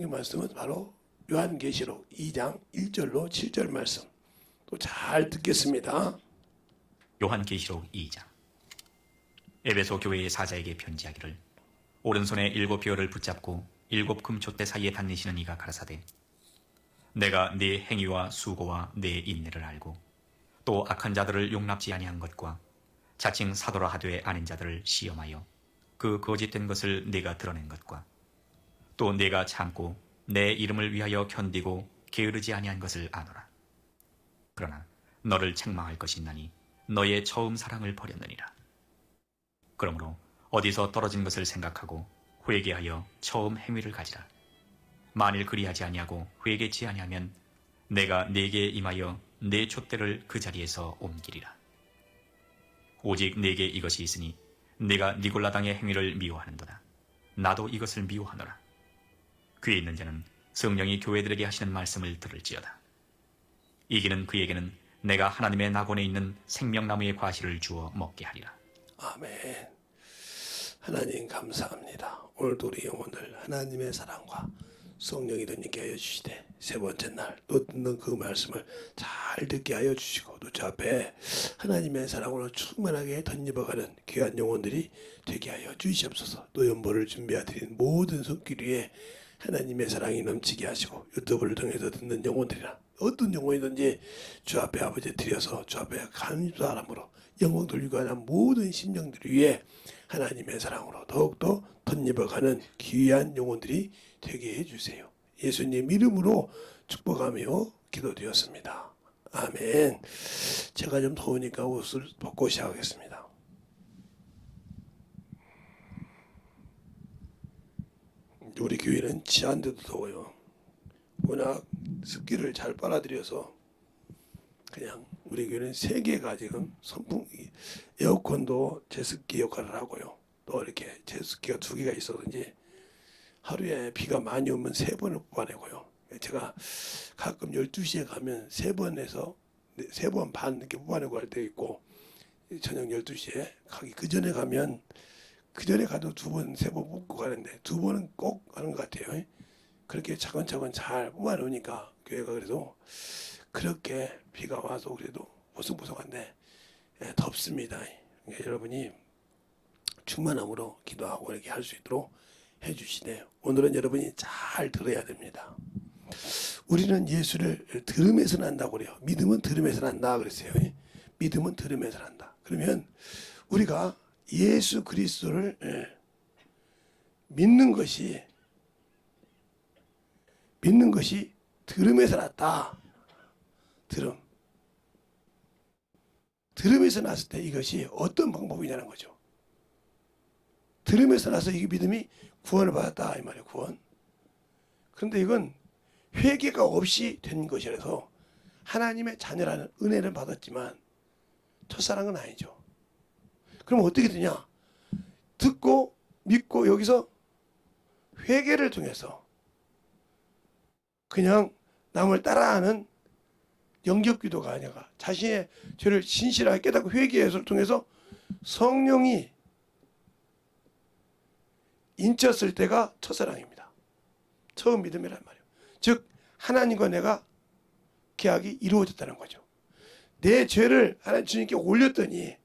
성경 말씀은 바로 요한계시록 2장 1절로 7절 말씀. 또 잘 듣겠습니다. 요한계시록 2장. 에베소 교회의 사자에게 편지하기를, 오른손에 7벼를 붙잡고 7 금촛대 사이에 다니시는 이가 가라사대, 내가 네 행위와 수고와 네 인내를 알고 또 악한 자들을 용납지 아니한 것과 자칭 사도라 하되 아닌 자들을 시험하여 그 거짓된 것을 네가 드러낸 것과 또 네가 참고 내 이름을 위하여 견디고 게으르지 아니한 것을 아노라. 그러나 너를 책망할 것이 있나니 너의 처음 사랑을 버렸느니라. 그러므로 어디서 떨어진 것을 생각하고 회개하여 처음 행위를 가지라. 만일 그리하지 아니하고 회개치 아니하면 내가 네게 임하여 네 촛대를 그 자리에서 옮기리라. 오직 네게 이것이 있으니 네가 니골라당의 행위를 미워하는도다. 나도 이것을 미워하노라. 귀에 있는 자는 성령이 교회들에게 하시는 말씀을 들을지어다. 이기는 그에게는 내가 하나님의 낙원에 있는 생명나무의 과실을 주어 먹게 하리라. 아멘. 하나님 감사합니다. 오늘도 우리 영혼을 하나님의 사랑과 성령이 듣게 하여 주시되, 세 번째 날 또 듣는 그 말씀을 잘 듣게 하여 주시고, 또 저 앞에 하나님의 사랑으로 충만하게 덧입어가는 귀한 영혼들이 되게 하여 주시옵소서. 또 연보를 준비해드린 모든 손길 위에 하나님의 사랑이 넘치게 하시고, 유튜브를 통해서 듣는 영혼들이나 어떤 영혼이든지 주 앞에 아버지 드려서 주 앞에 감사함으로 영광 돌리고 하는 모든 심령들 위에 하나님의 사랑으로 더욱더 덧입어가는 귀한 영혼들이 되게 해주세요. 예수님 이름으로 축복하며 기도드렸습니다. 아멘. 제가 좀 더우니까 옷을 벗고 시작하겠습니다. 우리 교회는 지한데도 더워요. 워낙 습기를 잘 빨아들여서 그냥 우리 교회는 3개가 지금 선풍기, 에어컨도 제습기 역할을 하고요. 또 이렇게 제습기가 2개가 있어서인지 하루에 비가 많이 오면 3번을 뽑아내고요. 제가 가끔 12시에 가면 3번에서 3번 반 이렇게 뽑아내고 할 때 있고, 저녁 12시에 가기 그 전에 가면 그 전에 가도 2번, 3번 뽑고 가는데 2번은 꼭 하는 것 같아요. 그렇게 차근차근 잘 뽑아놓으니까 교회가 그래도 그렇게 비가 와서 그래도 보송보송한데 덥습니다. 그러니까 여러분이 충만함으로 기도하고 이렇게 할 수 있도록 해주시네요. 오늘은 여러분이 잘 들어야 됩니다. 우리는 예수를 들음에서 난다고 그래요. 믿음은 들음에서 난다 그랬어요. 믿음은 들음에서 난다. 그러면 우리가 예수 그리스도를 믿는 것이 들음에서 났다. 들음에서 났을 때 이것이 어떤 방법이냐는 거죠. 들음에서 나서 이 믿음이 구원을 받았다 이 말이에요. 구원. 그런데 이건 회개가 없이 된 것이라서 하나님의 자녀라는 은혜를 받았지만 첫사랑은 아니죠. 그럼 어떻게 되냐? 듣고 믿고 여기서 회개를 통해서 그냥 남을 따라하는 영접기도가 아니라 자신의 죄를 진실하게 깨닫고 회개를 통해서 성령이 인쳤을 때가 첫사랑입니다. 처음 믿음이란 말이에요. 즉 하나님과 내가 계약이 이루어졌다는 거죠. 내 죄를 하나님 주님께 올렸더니,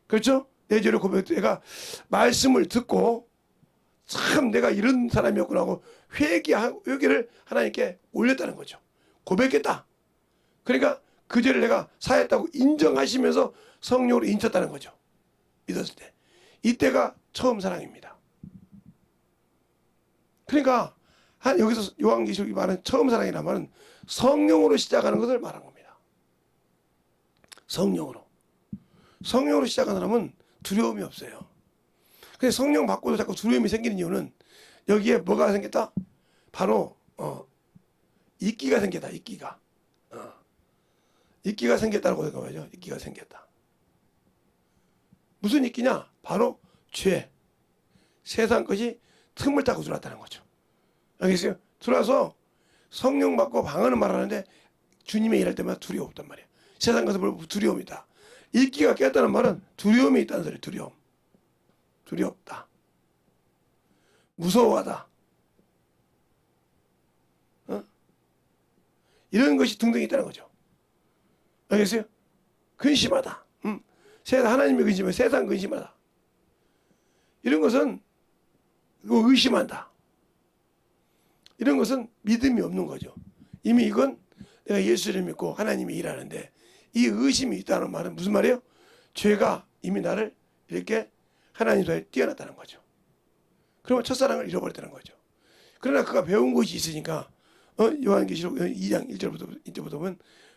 그렇죠? 내 죄를 고백했더니 내가 말씀을 듣고 참 내가 이런 사람이었구나 하고 회개를 하나님께 올렸다는 거죠. 고백했다. 그러니까 그 죄를 내가 사했다고 인정하시면서 성령으로 인쳤다는 거죠. 믿었을 때. 이때가 처음 사랑입니다. 그러니까 여기서 요한계시록이 말하는 처음 사랑이라는 말은 성령으로 시작하는 것을 말한 겁니다. 성령으로 시작하는 사람은 두려움이 없어요. 그래서 성령 받고도 자꾸 두려움이 생기는 이유는 여기에 뭐가 생겼다? 바로 이끼가 생겼다. 이끼가 생겼다고 생각하죠. 이끼가 생겼다. 무슨 이끼냐? 바로 죄, 세상 것이 틈을 타고 들어왔다는 거죠. 알겠어요? 들어와서 성령 받고 방언은 말하는데 주님의 일할 때마다 두려움 없단 말이에요. 세상 것을 보고 두려움이 있다. 이끼가 깼다는 말은 두려움이 있다는 소리. 두렵다. 무서워하다. 이런 것이 등등이 있다는 거죠. 알겠어요? 근심하다. 하나님의 근심은 세상 근심하다. 이런 것은 의심한다. 이런 것은 믿음이 없는 거죠. 이미 이건 내가 예수를 믿고 하나님이 일하는데 이 의심이 있다는 말은 무슨 말이에요? 죄가 이미 나를 이렇게 하나님 사이에 띄어놨다는 거죠. 그러면 첫사랑을 잃어버렸다는 거죠. 그러나 그가 배운 것이 있으니까 요한계시록 2장 1절부터 보면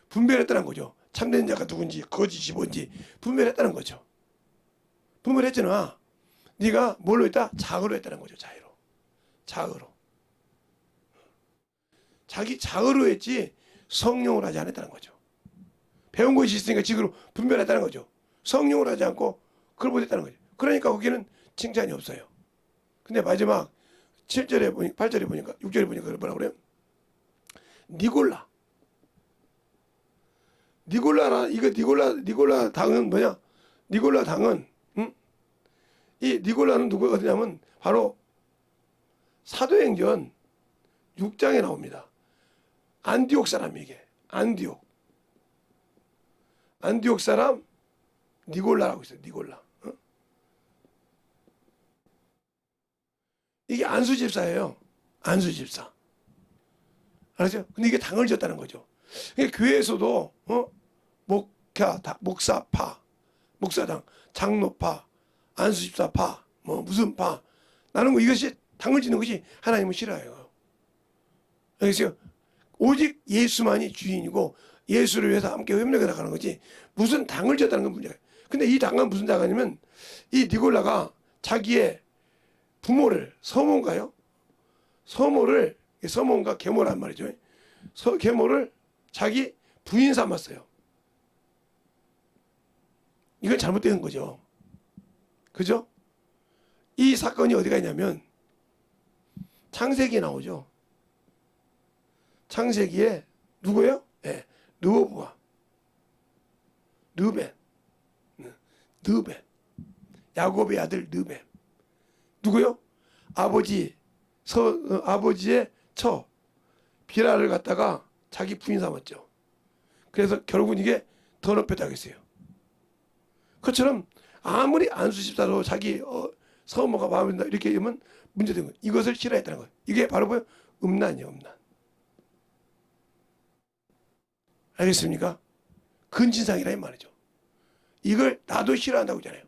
분별했다는 거죠. 참된 자가 누군지 거짓이 뭔지 분별했다는 거죠. 분별했잖아. 네가 뭘로 했다? 자으로 했다는 거죠. 자으로. 자기 자으로 했지 성령으로 하지 않았다는 거죠. 배운 것이 있으니까 지금 분별했다는 거죠. 성령으로 하지 않고 그걸 못했다는 거죠. 그러니까 거기는 칭찬이 없어요. 근데 마지막 7절에 보니까 8절에 보니까 6절에 보니까 뭐라고 그래요? 니골라 당은 뭐냐? 니골라 당은 이 니골라는 누구거든요? 바로 사도행전 6장에 나옵니다. 안디옥 사람 이게. 안디옥 사람 니골라라고 있어요. 니골라. 이게 안수 집사예요. 안수 집사. 알았죠? 근데 이게 당을 지었다는 거죠. 그러니까 교회에서도 목사파, 목사당, 장로파, 안수 집사파, 뭐 무슨 파 나는 거 이것이 당을 짓는 것이 하나님은 싫어해요. 알겠어요? 오직 예수만이 주인이고 예수를 위해서 함께 협력해 나가는 거지 무슨 당을 지었다는 건 문제예요. 근데 이 당은 무슨 당이냐면 이 니골라가 자기의 부모를 서모인가요? 서모인가 계모란 말이죠. 계모를 자기 부인 삼았어요. 이건 잘못된 거죠. 그죠? 이 사건이 어디가 있냐면 창세기에 나오죠. 창세기에 누구예요? 네, 르호보암, 르벤, 야곱의 아들 르벤. 누구요? 아버지의 처 비라를 갖다가 자기 부인 삼았죠. 그래서 결국은 이게 더럽혔다고 했어요. 그것처럼 아무리 안수집사도 자기 서모가 마음에 든다 이렇게 하면 문제된 거예요. 이것을 싫어했다는 거예요. 이게 바로 뭐예요? 음란이에요. 음란. 알겠습니까? 근친상이라 이 말이죠. 이걸 나도 싫어한다고 하잖아요.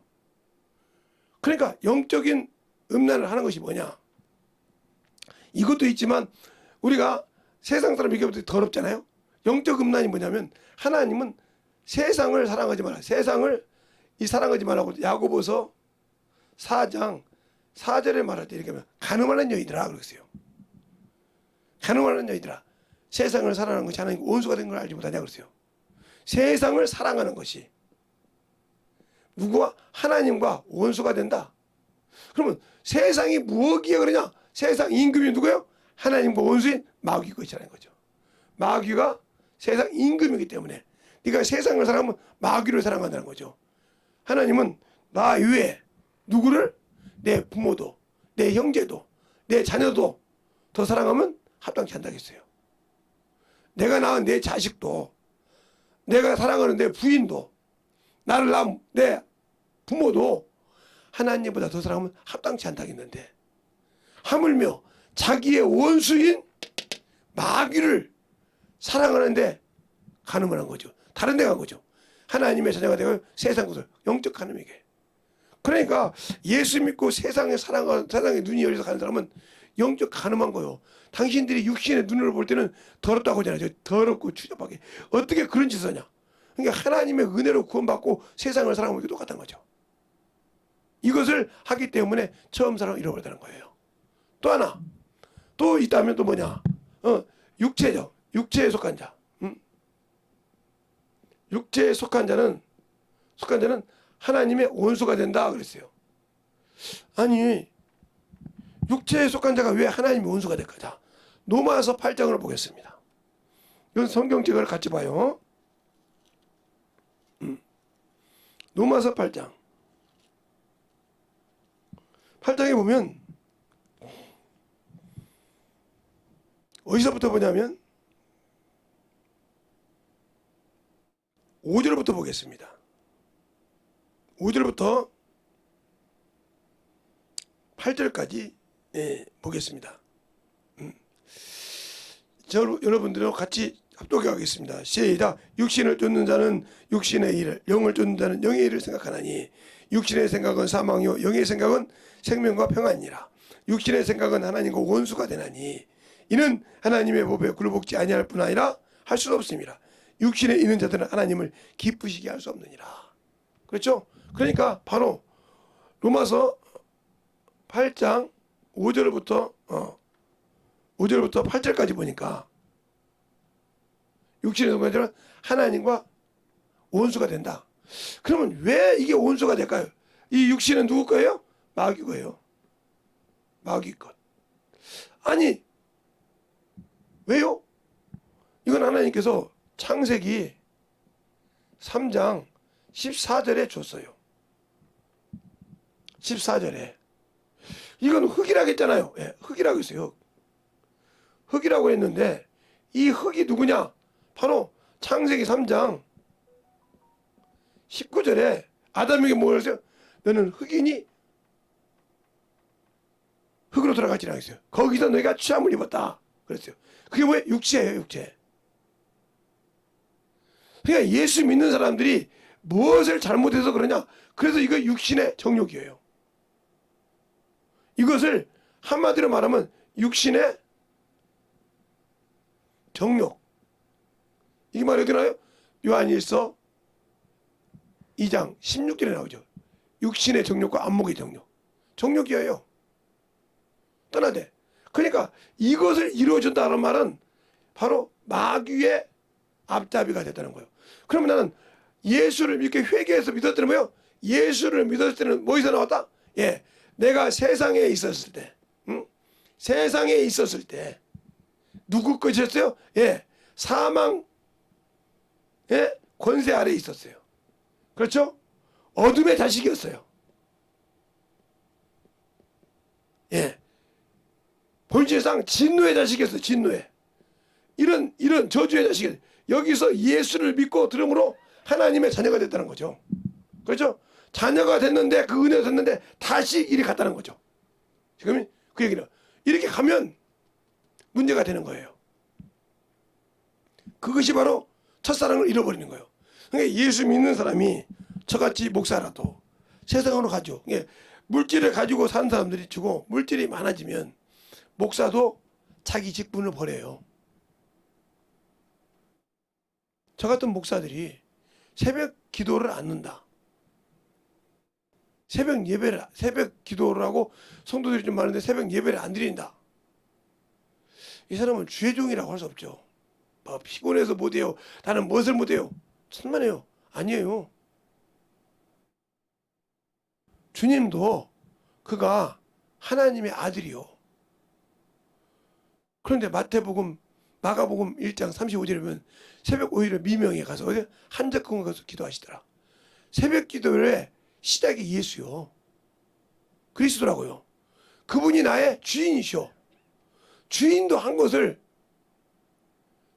그러니까 영적인 음란을 하는 것이 뭐냐? 이것도 있지만 우리가 세상 사람 얘기하면 더럽잖아요. 영적 음란이 뭐냐면 하나님은 세상을 사랑하지 마라. 세상을 사랑하지 말라고 야고보서 4장 4절에 말할 때 이렇게 하면 가늠하는 여인들아 그랬어요. 가늠하는 여인들아 세상을 사랑하는 것이 하나님 원수가 된 걸 알지 못하냐 그랬어요. 세상을 사랑하는 것이 누구와 하나님과 원수가 된다. 그러면 세상이 무엇이야 그러냐? 세상 임금이 누구예요? 하나님과 원수인 마귀 것이라는 거죠. 마귀가 세상 임금이기 때문에 네가 세상을 사랑하면 마귀를 사랑한다는 거죠. 하나님은 나 외에 누구를? 내 부모도 내 형제도 내 자녀도 더 사랑하면 합당치 않다겠어요. 내가 낳은 내 자식도 내가 사랑하는 내 부인도 나를 낳은 내 부모도 하나님보다 더 사랑하면 합당치 않다겠는데 하물며 자기의 원수인 마귀를 사랑하는데 간음을 한 거죠. 다른 데 간 거죠. 하나님의 자녀가 되고 세상 것을 영적 간음이게. 그러니까 예수 믿고 세상에 눈이 열려서 가는 사람은 영적 간음한 거요. 당신들이 육신의 눈으로 볼 때는 더럽다고 하잖아요. 더럽고 추잡하게. 어떻게 그런 짓을 하냐. 그러니까 하나님의 은혜로 구원받고 세상을 사랑하는 게 똑같은 거죠. 이것을 하기 때문에 처음 사랑을 잃어버렸다는 거예요. 또 하나 또 있다면 또 뭐냐? 육체죠. 육체에 속한 자. 육체에 속한 자는 하나님의 원수가 된다 그랬어요. 아니 육체에 속한 자가 왜 하나님의 원수가 될까? 자, 로마서 8장을 보겠습니다. 이건 성경책을 같이 봐요. 로마서 8장. 8장에 보면 어디서부터 보냐면 5절부터 보겠습니다. 5절부터 8절까지 보겠습니다. 여러분들과 같이 합독하겠습니다. 시작. 육신을 쫓는 자는 육신의 일을, 영을 쫓는 자는 영의 일을 생각하나니 육신의 생각은 사망이요 영의 생각은 생명과 평안이라. 육신의 생각은 하나님과 원수가 되나니 이는 하나님의 법에 굴복지 아니할 뿐 아니라 할 수도 없습니다. 육신에 있는 자들은 하나님을 기쁘시게 할 수 없느니라. 그렇죠? 그러니까 바로 로마서 8장 5절부터 8절까지 보니까 육신의 동반자는 하나님과 원수가 된다. 그러면 왜 이게 원수가 될까요? 이 육신은 누구 거예요? 마귀 거예요. 마귀 것. 아니 왜요? 이건 하나님께서 창세기 3장 14절에 줬어요. 14절에. 이건 흙이라고 했잖아요. 예, 흙이라고 했어요. 흙이라고 했는데 이 흙이 누구냐? 바로 창세기 3장 19절에 아담에게 뭐 그랬어요? 너는 흙이니 흙으로 돌아갈지라 했어요. 거기서 너희가 취함을 입었다 그랬어요. 그게 뭐예요? 육체예요. 육체. 그러니까 예수 믿는 사람들이 무엇을 잘못해서 그러냐? 그래서 이거 육신의 정욕이에요. 이것을 한마디로 말하면 육신의 정욕. 이게 말이 어디 나와요? 요한일서 2장 16절에 나오죠. 육신의 정욕과 안목의 정욕. 정욕이에요. 떠나대. 그러니까 이것을 이루어준다는 말은 바로 마귀의 앞잡이가 됐다는 거예요. 그러면 나는 예수를 믿게 회개해서 믿었을 때는 뭐예요? 예수를 믿었을 때는 뭐에서 나왔다? 예, 내가 세상에 있었을 때, 세상에 있었을 때 누구 것이었어요? 예, 사망의 권세 아래에 있었어요. 그렇죠? 어둠의 자식이었어요. 예, 본질상 진노의 자식이었어요. 진노의. 이런 저주의 자식이었어요. 여기서 예수를 믿고 들음으로 하나님의 자녀가 됐다는 거죠. 그렇죠? 자녀가 됐는데 그 은혜가 됐는데 다시 이리 갔다는 거죠. 지금 그 얘기는 이렇게 가면 문제가 되는 거예요. 그것이 바로 첫사랑을 잃어버리는 거예요. 그러니까 예수 믿는 사람이 저같이 목사라도 세상으로 가죠. 물질을 가지고 사는 사람들이 주고 물질이 많아지면 목사도 자기 직분을 버려요. 저 같은 목사들이 새벽 기도를 안 넣는다. 새벽 기도를 하고 성도들이 좀 많은데 새벽 예배를 안 드린다. 이 사람은 주의 종이라고 할 수 없죠. 피곤해서 못해요. 나는 무엇을 못해요. 천만에요. 아니에요. 주님도 그가 하나님의 아들이요. 그런데 마가복음 1장 35절에 보면 새벽 오히려 미명에 가서 어디 한적궁에 가서 기도하시더라. 새벽 기도의 시작이 예수요. 그리스도라고요. 그분이 나의 주인이시오. 주인도 한 것을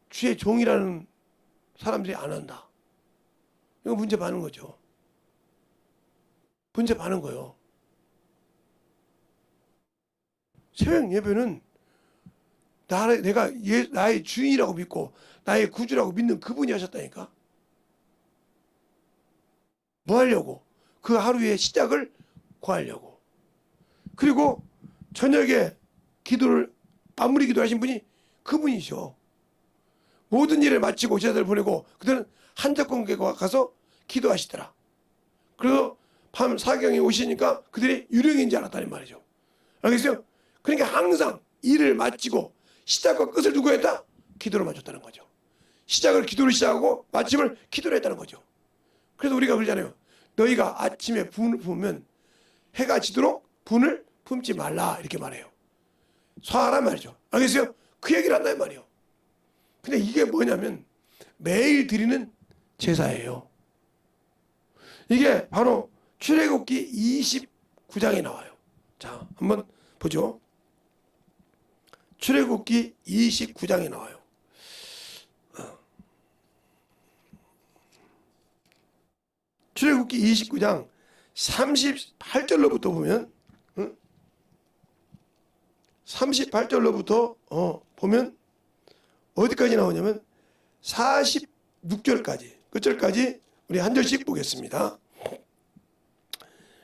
주의 종이라는 사람들이 안 한다. 이거 문제 많은 거죠. 문제 많은 거예요. 새벽 예배는 내가 나의 주인이라고 믿고 나의 구주라고 믿는 그분이 하셨다니까. 뭐 하려고? 그 하루의 시작을 구하려고. 그리고 저녁에 기도를 마무리 기도하신 분이 그분이죠. 모든 일을 마치고 제자들 보내고 그들은 한적궁에 가서 기도하시더라. 그래서 밤 사경에 오시니까 그들이 유령인 줄 알았다는 말이죠. 알겠어요? 그러니까 항상 일을 마치고 시작과 끝을 누구 했다? 기도로 맞췄다는 거죠. 시작을 기도로 시작하고 마침을 기도로 했다는 거죠. 그래서 우리가 그러잖아요. 너희가 아침에 분을 품으면 해가 지도록 분을 품지 말라 이렇게 말해요. 서하란 말이죠. 알겠어요? 그 얘기를 한단 말이에요. 근데 이게 뭐냐면 매일 드리는 제사예요. 이게 바로 출애굽기 29장에 나와요. 자, 한번 보죠. 출애굽기 29장에 나와요. 출애굽기 29장 38절로부터 보면 38절로부터 보면 어디까지 나오냐면 46절까지 끝절까지 우리 한 절씩 보겠습니다.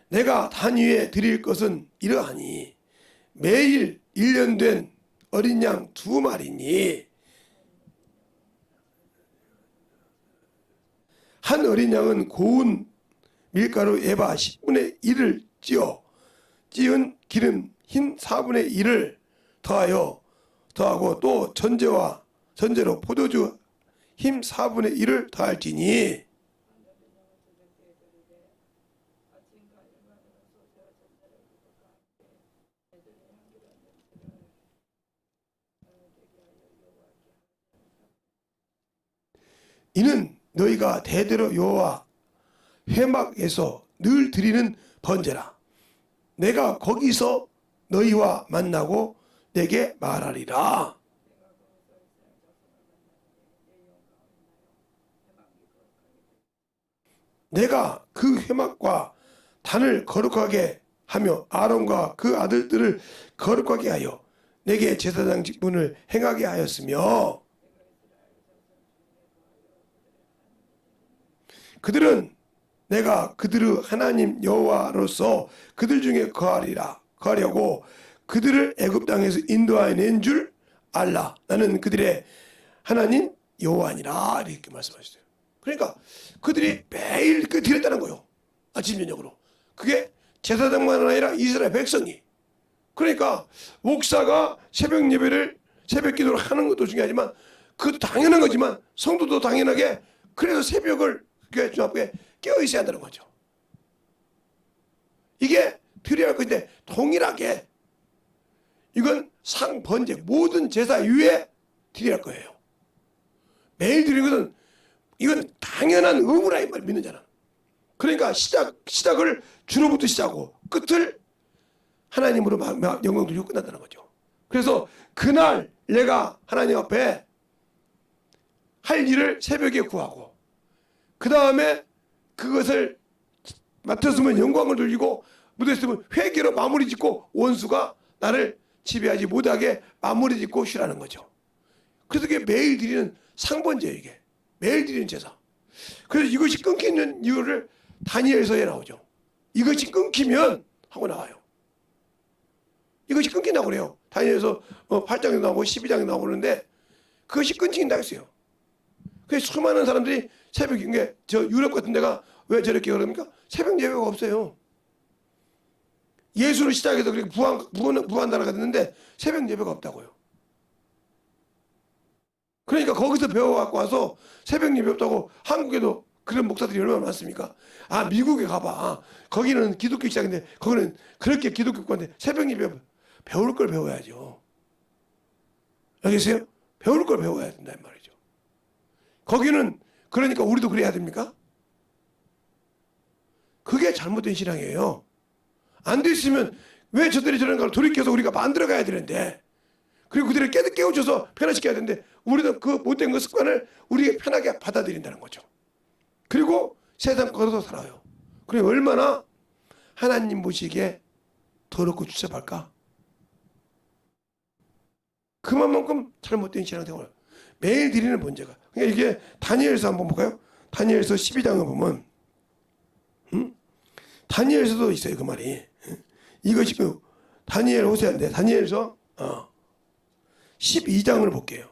내가 단 위에 드릴 것은 이러하니 매일 1년 된 어린 양 2마리니 한 어린 양은 고운 밀가루 에바 10분의 1을 찌은 기름 흰 4분의 1을 더하고 또 전제로 포도주 힘 4분의 1을 더할지니 이는 너희가 대대로 여호와 회막에서 늘 드리는 번제라. 내가 거기서 너희와 만나고 내게 말하리라. 내가 그 회막과 단을 거룩하게 하며 아론과 그 아들들을 거룩하게 하여 내게 제사장 직분을 행하게 하였으며 그들은 내가 그들의 하나님 여호와로서 그들 중에 거하려고 그들을 애굽 땅에서 인도하여 낸 줄 알라. 나는 그들의 하나님 여호와니라. 이렇게 말씀하셨어요. 그러니까 그들이 매일 드렸다는 거예요. 아침 저녁으로. 그게 제사장만 아니라 이스라엘 백성이. 그러니까 목사가 새벽 예배를 새벽 기도를 하는 것도 중요하지만 그것도 당연한 거지만 성도도 당연하게 그래서 새벽을 교회 주 앞에 깨어 있어야 한다는 거죠. 이게 드려야 할 건데 동일하게 이건 상번제 모든 제사 위에 드려야 할 거예요. 매일 드리는 것은 이건 당연한 의무라 이 말 믿는 자는. 그러니까 시작을 주로부터 시작하고 끝을 하나님으로 영광 돌리고 끝난다는 거죠. 그래서 그날 내가 하나님 앞에 할 일을 새벽에 구하고 그 다음에 그것을 맡았으면 영광을 돌리고 못했으면 회개로 마무리 짓고 원수가 나를 지배하지 못하게 마무리 짓고 쉬라는 거죠. 그래서 이게 매일 드리는 상번제예요. 이게 매일 드리는 제사. 그래서 이것이 끊기는 이유를 다니엘서에 나오죠. 이것이 끊기면 하고 나와요. 이것이 끊긴다고 그래요. 다니엘서 8장에 나오고 12장에 나오고 그러는데 그것이 끊긴다 했어요. 그래서 수많은 사람들이 새벽에 저 유럽 같은 데가 왜 저렇게 그럽니까? 새벽 예배가 없어요. 예수를 시작해서 그렇게 부한나라가 됐는데 새벽 예배가 없다고요. 그러니까 거기서 배워갖고 와서 새벽 예배 없다고 한국에도 그런 목사들이 얼마나 많습니까? 아 미국에 가봐. 거기는 기독교 시작인데 거기는 그렇게 기독교권인데 새벽 예배 배울 걸 배워야죠. 알겠어요? 배울 걸 배워야 된다 이 말이죠. 거기는 그러니까 우리도 그래야 됩니까? 그게 잘못된 신앙이에요. 안 됐으면 왜 저들이 저런가를 돌이켜서 우리가 만들어가야 되는데 그리고 그들을 깨우쳐서 변화시켜야 되는데 우리도 그 못된 그 습관을 우리에게 편하게 받아들인다는 거죠. 그리고 세상 걸어서 살아요. 그리고 얼마나 하나님 보시기에 더럽고 추잡할까? 그만큼 잘못된 신앙생활 매일 드리는 번제가. 그러니까 이게 다니엘서 한번 볼까요? 다니엘서 12장을 보면 다니엘서도 있어요 그 말이. 이것이 그 다니엘 호세아인데 다니엘서 12장을 볼게요.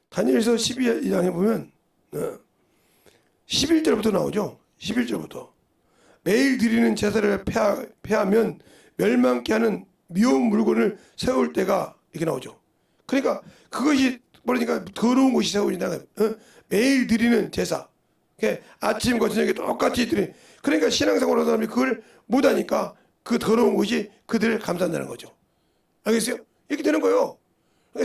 다니엘서 12장에 보면 11절부터 나오죠. 11절부터 매일 드리는 제사를 폐하면 멸망케 하는 미운 물건을 세울 때가 이렇게 나오죠. 그러니까 그것이 그러니까 더러운 곳이 세워진다. 매일 드리는 제사. 아침과 저녁에 똑같이 드리. 그러니까 신앙생활하는 사람이 그걸 못하니까 그 더러운 곳이 그들을 감싼다는 거죠. 알겠어요? 이렇게 되는 거예요.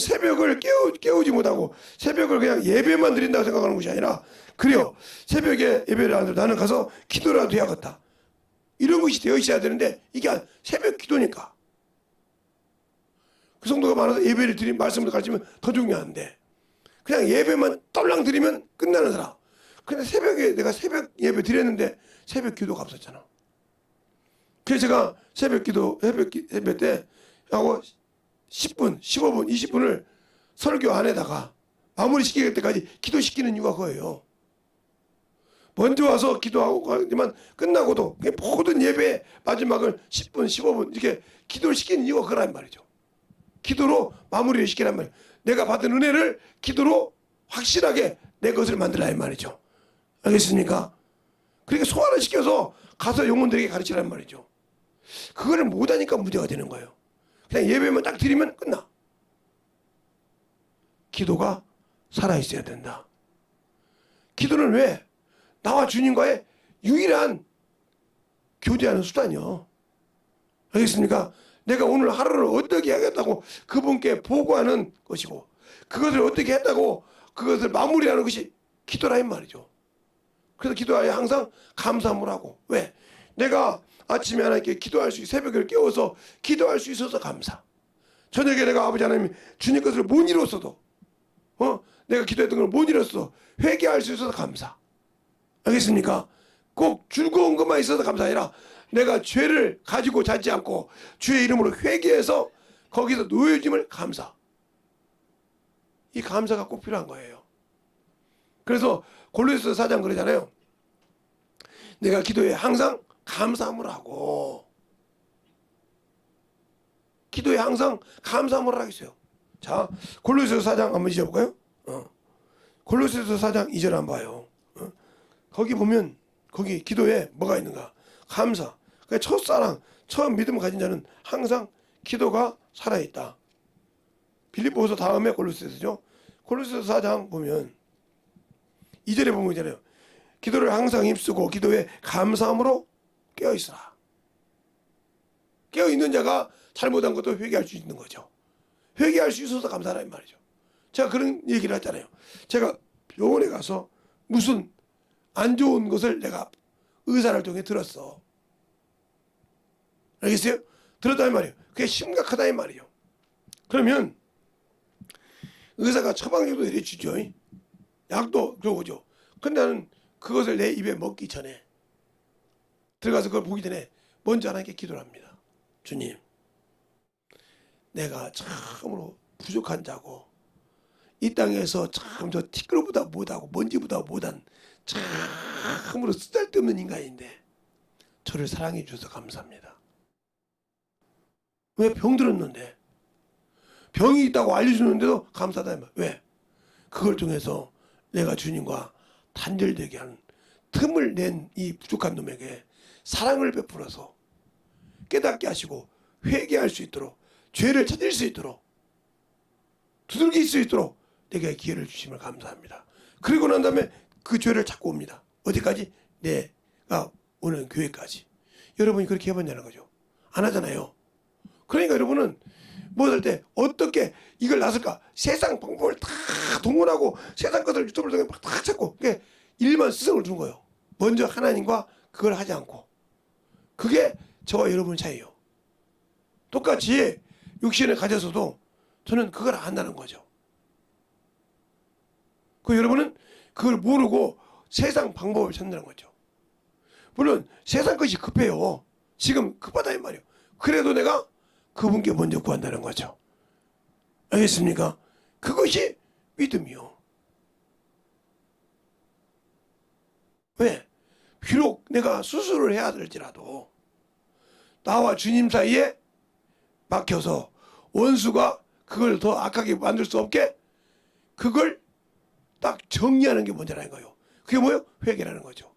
새벽을 깨우지 못하고 새벽을 그냥 예배만 드린다고 생각하는 것이 아니라 그래요. 새벽에 예배를 안 해도 나는 가서 기도라도 해야겠다. 이런 것이 되어 있어야 되는데 이게 새벽 기도니까. 그 성도가 많아서 예배를 드리면 말씀을 가르치면 더 중요한데 그냥 예배만 떨랑 드리면 끝나는 사람. 근데 새벽에 내가 새벽 예배 드렸는데 새벽 기도가 없었잖아. 그래서 제가 새벽 때 하고 10분, 15분, 20분을 설교 안에다가 마무리 시킬 때까지 기도시키는 이유가 그거예요. 먼저 와서 기도하고 하지만 끝나고도 모든 예배 마지막을 10분, 15분 이렇게 기도를 시키는 이유가 그거란 말이죠. 기도로 마무리를 시키란 말이에요. 내가 받은 은혜를 기도로 확실하게 내 것을 만들라 이 말이죠. 알겠습니까? 그러니까 소화를 시켜서 가서 영혼들에게 가르치란 말이죠. 그거를 못하니까 문제가 되는 거예요. 그냥 예배만 딱 드리면 끝나. 기도가 살아있어야 된다. 기도는 왜? 나와 주님과의 유일한 교제하는 수단이요. 알겠습니까? 내가 오늘 하루를 어떻게 하겠다고 그분께 보고하는 것이고 그것을 어떻게 했다고 그것을 마무리하는 것이 기도라 이 말이죠. 그래서 기도하에 항상 감사함을 하고 왜? 내가 아침에 하나님께 기도할 수 있어 새벽을 깨워서 기도할 수 있어서 감사. 저녁에 내가 아버지 하나님 주님 것을 못 이뤘어도 내가 기도했던 걸 못 이뤘어도 회개할 수 있어서 감사. 알겠습니까? 꼭 즐거운 것만 있어서 감사 아니라 내가 죄를 가지고 자지 않고 주의 이름으로 회개해서 거기서 놓여짐을 감사. 이 감사가 꼭 필요한 거예요. 그래서 골로새서 4장 그러잖아요. 내가 기도에 항상 감사함을 하고 기도에 항상 감사함을 하겠어요. 자, 골로새서 4장 한번 잊어볼까요? 골로새서 4장 2절 한번 봐요. 거기 보면 거기 기도에 뭐가 있는가? 감사. 그러니까 첫사랑, 처음 믿음을 가진 자는 항상 기도가 살아있다. 빌립보서 다음에 골로새서죠. 골로새서 4장 보면 2절에 보면 있잖아요. 기도를 항상 힘쓰고 기도에 감사함으로 깨어있으라. 깨어있는 자가 잘못한 것도 회개할 수 있는 거죠. 회개할 수 있어서 감사하란 말이죠. 제가 그런 얘기를 했잖아요. 제가 병원에 가서 무슨 안 좋은 것을 내가 의사를 통해 들었어. 알겠어요? 들었다는 말이에요. 그게 심각하다 이 말이에요. 그러면 의사가 처방전도 내려주죠. 약도 줘보죠. 근데 나는 그것을 내 입에 먹기 전에 들어가서 그걸 보기 전에 먼저 하나님께 기도를 합니다. 주님, 내가 참으로 부족한 자고 이 땅에서 참 저 티끌보다 못하고 먼지보다 못한 참으로 쓰잘데없는 인간인데 저를 사랑해 주셔서 감사합니다. 왜 병 들었는데 병이 있다고 알려주는데도 감사하다. 왜? 그걸 통해서 내가 주님과 단절되게 하는 틈을 낸 이 부족한 놈에게 사랑을 베풀어서 깨닫게 하시고 회개할 수 있도록 죄를 찾을 수 있도록 두들길 수 있도록 내게 기회를 주심을 감사합니다. 그리고 난 다음에 그 죄를 찾고 옵니다. 어디까지? 내가 오는 교회까지. 여러분이 그렇게 해봤냐는 거죠. 안 하잖아요. 그러니까 여러분은 뭐 할 때 어떻게 이걸 나설까? 세상 방법을 다 동원하고 세상 것을 유튜브를 통해 다 찾고 그게 일만 스승을 두는 거예요. 먼저 하나님과 그걸 하지 않고. 그게 저와 여러분의 차이예요. 똑같이 육신을 가져서도 저는 그걸 안 한다는 거죠. 그 여러분은 그걸 모르고 세상 방법을 찾는 거죠. 물론 세상 것이 급해요. 지금 급하다 이 말이에요. 그래도 내가 그분께 먼저 구한다는 거죠. 알겠습니까? 그것이 믿음이요. 왜? 비록 내가 수술을 해야 될지라도 나와 주님 사이에 막혀서 원수가 그걸 더 악하게 만들 수 없게 그걸 딱 정리하는 게 먼저라는 거예요. 그게 뭐예요? 회개라는 거죠.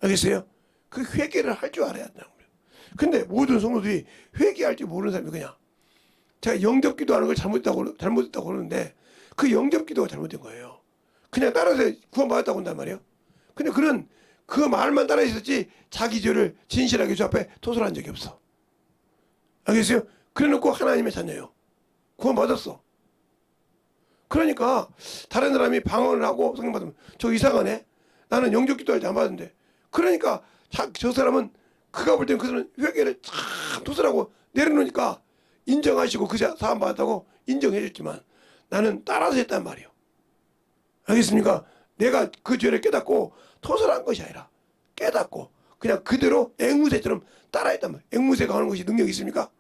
알겠어요? 그 회개를 할 줄 알아야 한다는 거예요. 근데 모든 성도들이 회개할 줄 모르는 사람이 그냥 제가 영접 기도하는 걸 잘못했다고 그러는데 그 영접 기도가 잘못된 거예요. 그냥 따라서 구원받았다고 한단 말이에요. 근데 그는 그 말만 따라 있었지 자기 죄를 진실하게 주 앞에 토설한 적이 없어. 알겠어요? 그래 놓고 하나님의 자녀예요. 구원받았어. 그러니까 다른 사람이 방언을 하고 성령 받으면 저 이상하네. 나는 영적 기도할 때 안 받는데. 그러니까 저 사람은 그가 볼 때는 그 사람은 회개를 참 토설하고 내려놓으니까 인정하시고 그 사람 받았다고 인정해 줬지만 나는 따라서 했단 말이에요. 알겠습니까? 내가 그 죄를 깨닫고 토설한 것이 아니라 깨닫고 그냥 그대로 앵무새처럼 따라했단 말이에요. 앵무새가 하는 것이 능력이 있습니까?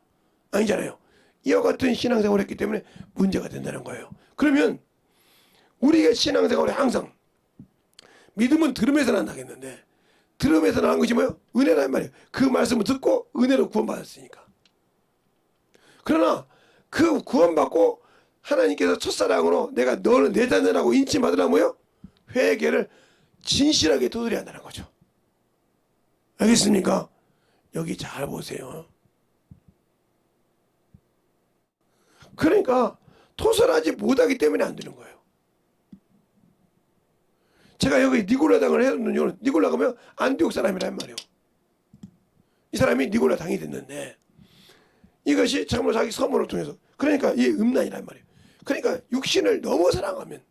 아니잖아요. 이와 같은 신앙생활을 했기 때문에 문제가 된다는 거예요. 그러면 우리의 신앙생활에 항상 믿음은 들음에서 난다겠는데 들음에서 나는 것이 뭐예요? 은혜란 말이에요. 그 말씀을 듣고 은혜로 구원받았으니까. 그러나 그 구원받고 하나님께서 첫사랑으로 내가 너는 내 자녀라고 인침받으라 뭐예요? 회개를 진실하게 도드려야 한다는 거죠. 알겠습니까? 여기 잘 보세요. 그러니까 토설하지 못하기 때문에 안 되는 거예요. 제가 여기 니골라 당을 해놓는 이유는 니골라 가면 안디옥 사람이란 말이에요. 이 사람이 니골라 당이 됐는데 이것이 참으로 자기 서문을 통해서 그러니까 이 음란이란 말이에요. 그러니까 육신을 너무 사랑하면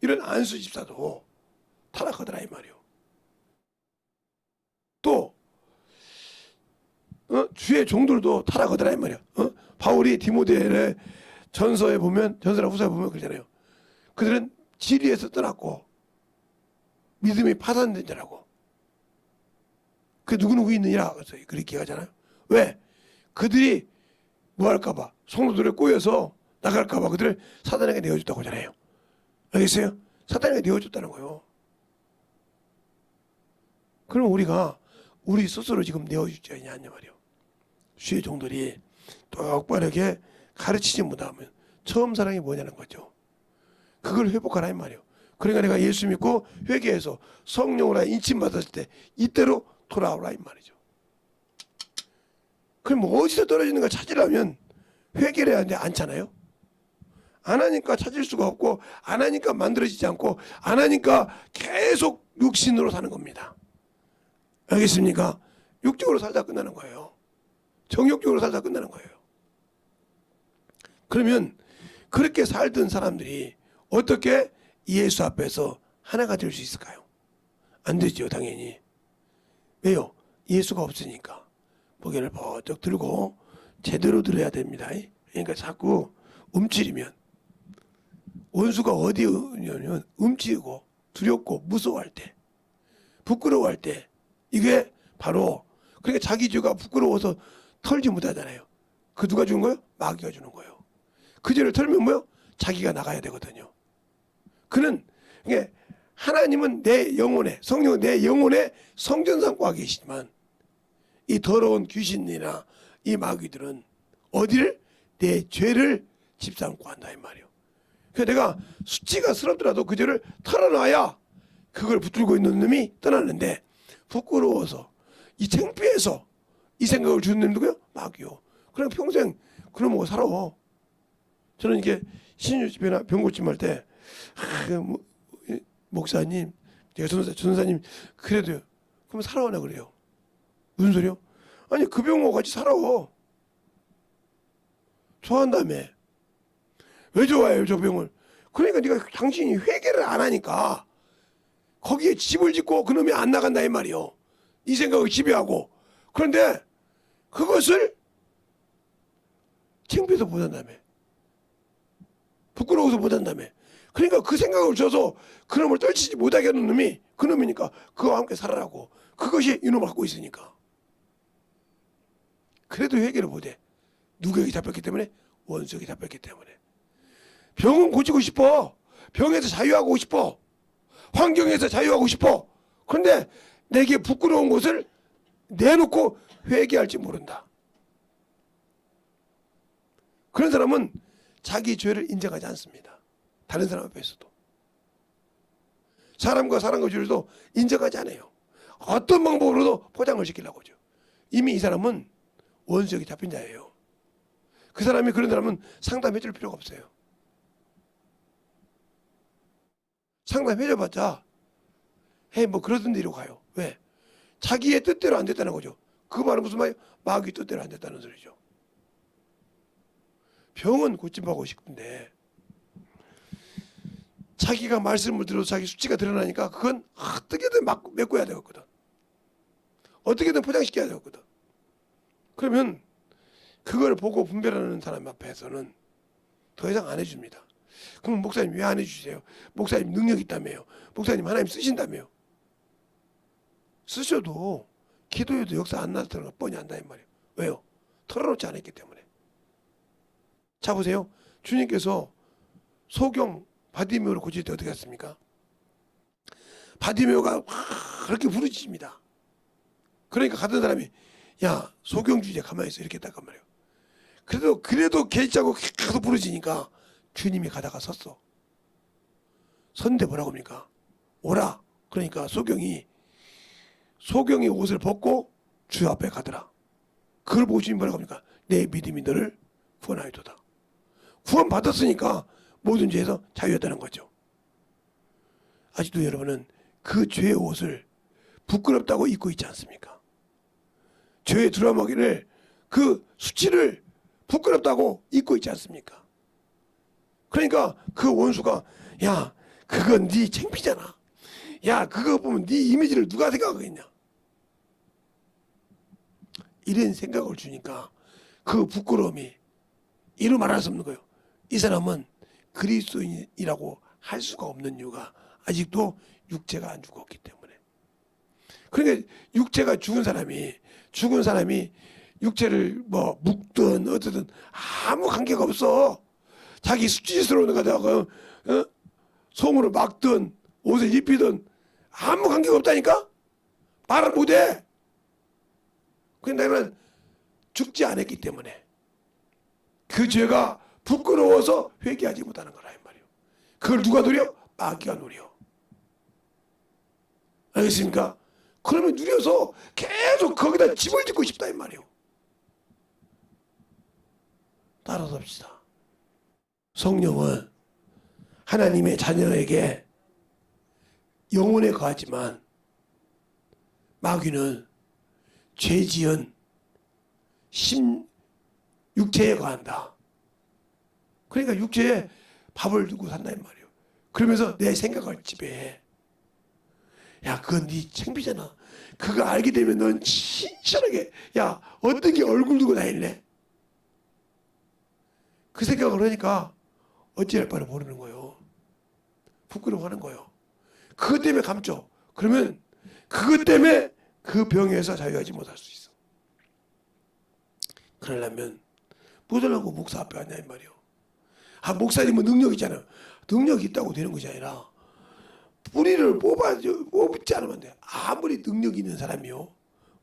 이런 안수 집사도 타락하더라 이 말이에요. 또 주의 종들도 타락하더라 이 말이에요. 바울이 디모데의 전서에 보면 전서나 후서에 보면 그러잖아요. 그들은 진리에서 떠났고 믿음이 파산된 자라고. 그 누구누구 있느니라 그렇게 하잖아요. 왜? 그들이 뭐 할까봐 성도들에 꼬여서 나갈까봐 그들을 사단에게 내어줬다고 하잖아요. 알겠어요? 사단에게 내어줬다는 거예요. 그럼 우리가 우리 스스로 지금 내어주지 않냐 말이에요. 주의 종들이 똑바르게 가르치지 못하면 처음 사랑이 뭐냐는 거죠. 그걸 회복하라 이 말이에요. 그러니까 내가 예수 믿고 회개해서 성령으로 인침받았을 때 이때로 돌아오라 이 말이죠. 그럼 뭐 어디서 떨어지는가 찾으려면 회개를 해야 하는데 않잖아요. 안 하니까 찾을 수가 없고 안 하니까 만들어지지 않고 안 하니까 계속 육신으로 사는 겁니다. 알겠습니까? 육적으로 살다 끝나는 거예요. 정욕적으로 살다 끝나는 거예요. 그러면 그렇게 살던 사람들이 어떻게 예수 앞에서 하나가 될 수 있을까요? 안 되죠, 당연히. 왜요? 예수가 없으니까. 고개를 번쩍 들고 제대로 들어야 됩니다. 그러니까 자꾸 움츠리면 원수가 어디 오냐면 움츠리고 두렵고 무서워할 때, 부끄러워할 때 이게 바로 그러니까 자기 죄가 부끄러워서 털지 못하잖아요. 그 누가 주는 거예요? 마귀가 주는 거예요. 그 죄를 털면 뭐요? 자기가 나가야 되거든요. 그는 하나님은 내 영혼에 성령은 내 영혼에 성전 삼고 계시지만 이 더러운 귀신이나 이 마귀들은 어디를? 내 죄를 집삼고 한다 이 말이에요. 그래서 내가 수치가 스럽더라도 그 죄를 털어놔야 그걸 붙들고 있는 놈이 떠나는데 부끄러워서 이 창피해서 이 생각을 주는 놈 누구요? 마귀요. 그럼 평생 그런 먹고 살아. 저는 이게 신유집회나 병고침 할 때 목사님, 제가 전도사님 그래도요. 그럼 살아오나 그래요. 무슨 소리요? 아니 그 병하고 같이 살아. 좋아한다며. 왜 좋아해요 저 병을? 그러니까 네가 당신이 회개를 안 하니까 거기에 집을 짓고 그놈이 안 나간다 이 말이요. 이 생각을 지배하고. 그런데 그것을 창피해서 못한다며. 부끄러워서 못한다며. 그러니까 그 생각을 줘서 그놈을 떨치지 못하게 하는 놈이 그놈이니까 그와 함께 살아라고. 그것이 이놈을 갖고 있으니까. 그래도 회개를 못해. 누구에게 잡혔기 때문에? 원수에게 잡혔기 때문에. 병은 고치고 싶어. 병에서 자유하고 싶어. 환경에서 자유하고 싶어. 그런데 내게 부끄러운 것을 내놓고 회개할지 모른다. 그런 사람은 자기 죄를 인정하지 않습니다. 다른 사람 앞에서도. 사람과 사람과 죄도 인정하지 않아요. 어떤 방법으로도 포장을 시키려고 하죠. 이미 이 사람은 원수에게 잡힌 자예요. 그 사람이 그런 사람은 상담해 줄 필요가 없어요. 상담해줘봤자 뭐 그러던 데로 가요. 왜? 자기의 뜻대로 안 됐다는 거죠. 그 말은 무슨 말이에요? 마귀 뜻대로 안 됐다는 소리죠. 병은 고침받고 싶은데 자기가 말씀을 들어도 자기 수치가 드러나니까 그건 어떻게든 메꿔야 되거든. 어떻게든 포장시켜야 되거든. 그러면 그걸 보고 분별하는 사람 앞에서는 더 이상 안 해줍니다. 그럼 목사님 왜 안 해주세요? 목사님 능력 있다며요. 목사님 하나님 쓰신다며요. 쓰셔도 기도에도 역사 안 나타나는 거 뻔히 안다 이 말이에요. 왜요? 털어놓지 않았기 때문에. 자 보세요. 주님께서 소경 바디메오를 고칠 때 어떻게 했습니까? 바디메오가 그렇게 부르짖습니다. 그러니까 가던 사람이 야 소경 주제 가만히 있어 이렇게 했단 말이에요. 그래도 개ጫ고 계속 부르짖으니까 주님이 가다가 섰어. 섰는데 뭐라고 합니까? 오라. 그러니까 소경이 옷을 벗고 주 앞에 가더라. 그걸 보고 주님이 뭐라고 합니까? 내 믿음이 너를 구원하였도다. 구원 받았으니까 모든 죄에서 자유했다는 거죠. 아직도 여러분은 그 죄의 옷을 부끄럽다고 입고 있지 않습니까? 죄의 두려움하기를 그 수치를 부끄럽다고 입고 있지 않습니까? 그러니까 그 원수가 야 그건 네 창피잖아. 야 그거 보면 네 이미지를 누가 생각하겠냐. 이런 생각을 주니까 그 부끄러움이 이루 말할 수 없는 거예요. 이 사람은 그리스도인이라고 할 수가 없는 이유가 아직도 육체가 안 죽었기 때문에. 그러니까 육체가 죽은 사람이 육체를 뭐 묵든 어쨌든 아무 관계가 없어. 자기 수치스러운 거 가다가 송으로 막든 옷을 입히든 아무 관계가 없다니까. 말을 못해. 근데 나는 죽지 않았기 때문에 그 죄가 부끄러워서 회개하지 못하는 거라 이 말이에요. 그걸 누가 누려? 마귀가 누려. 알겠습니까? 그러면 누려서 계속 거기다 집을 짓고 싶다 이 말이에요. 따라서 합시다. 성령은 하나님의 자녀에게 영혼에 거하지만 마귀는 죄지은 육체에 거한다. 그러니까 육체에 밥을 두고 산다 이 말이에요. 그러면서 내 생각을 지배해. 야 그건 네 창피잖아. 그거 알게 되면 넌 신선하게 야 어떻게 얼굴 두고 다닐래? 그 생각을 하니까 어찌할 바를 모르는 거예요. 부끄러워하는 거예요. 그것 때문에 감죠. 그러면 그것 때문에 그 병에서 자유하지 못할 수 있어. 그러려면 뭐달라고 목사 앞에 왔냐 이 말이에요. 아 목사님은 능력 있잖아요. 능력이 있다고 되는 것이 아니라 뿌리를 뽑지 않으면 돼. 아무리 능력 있는 사람이요.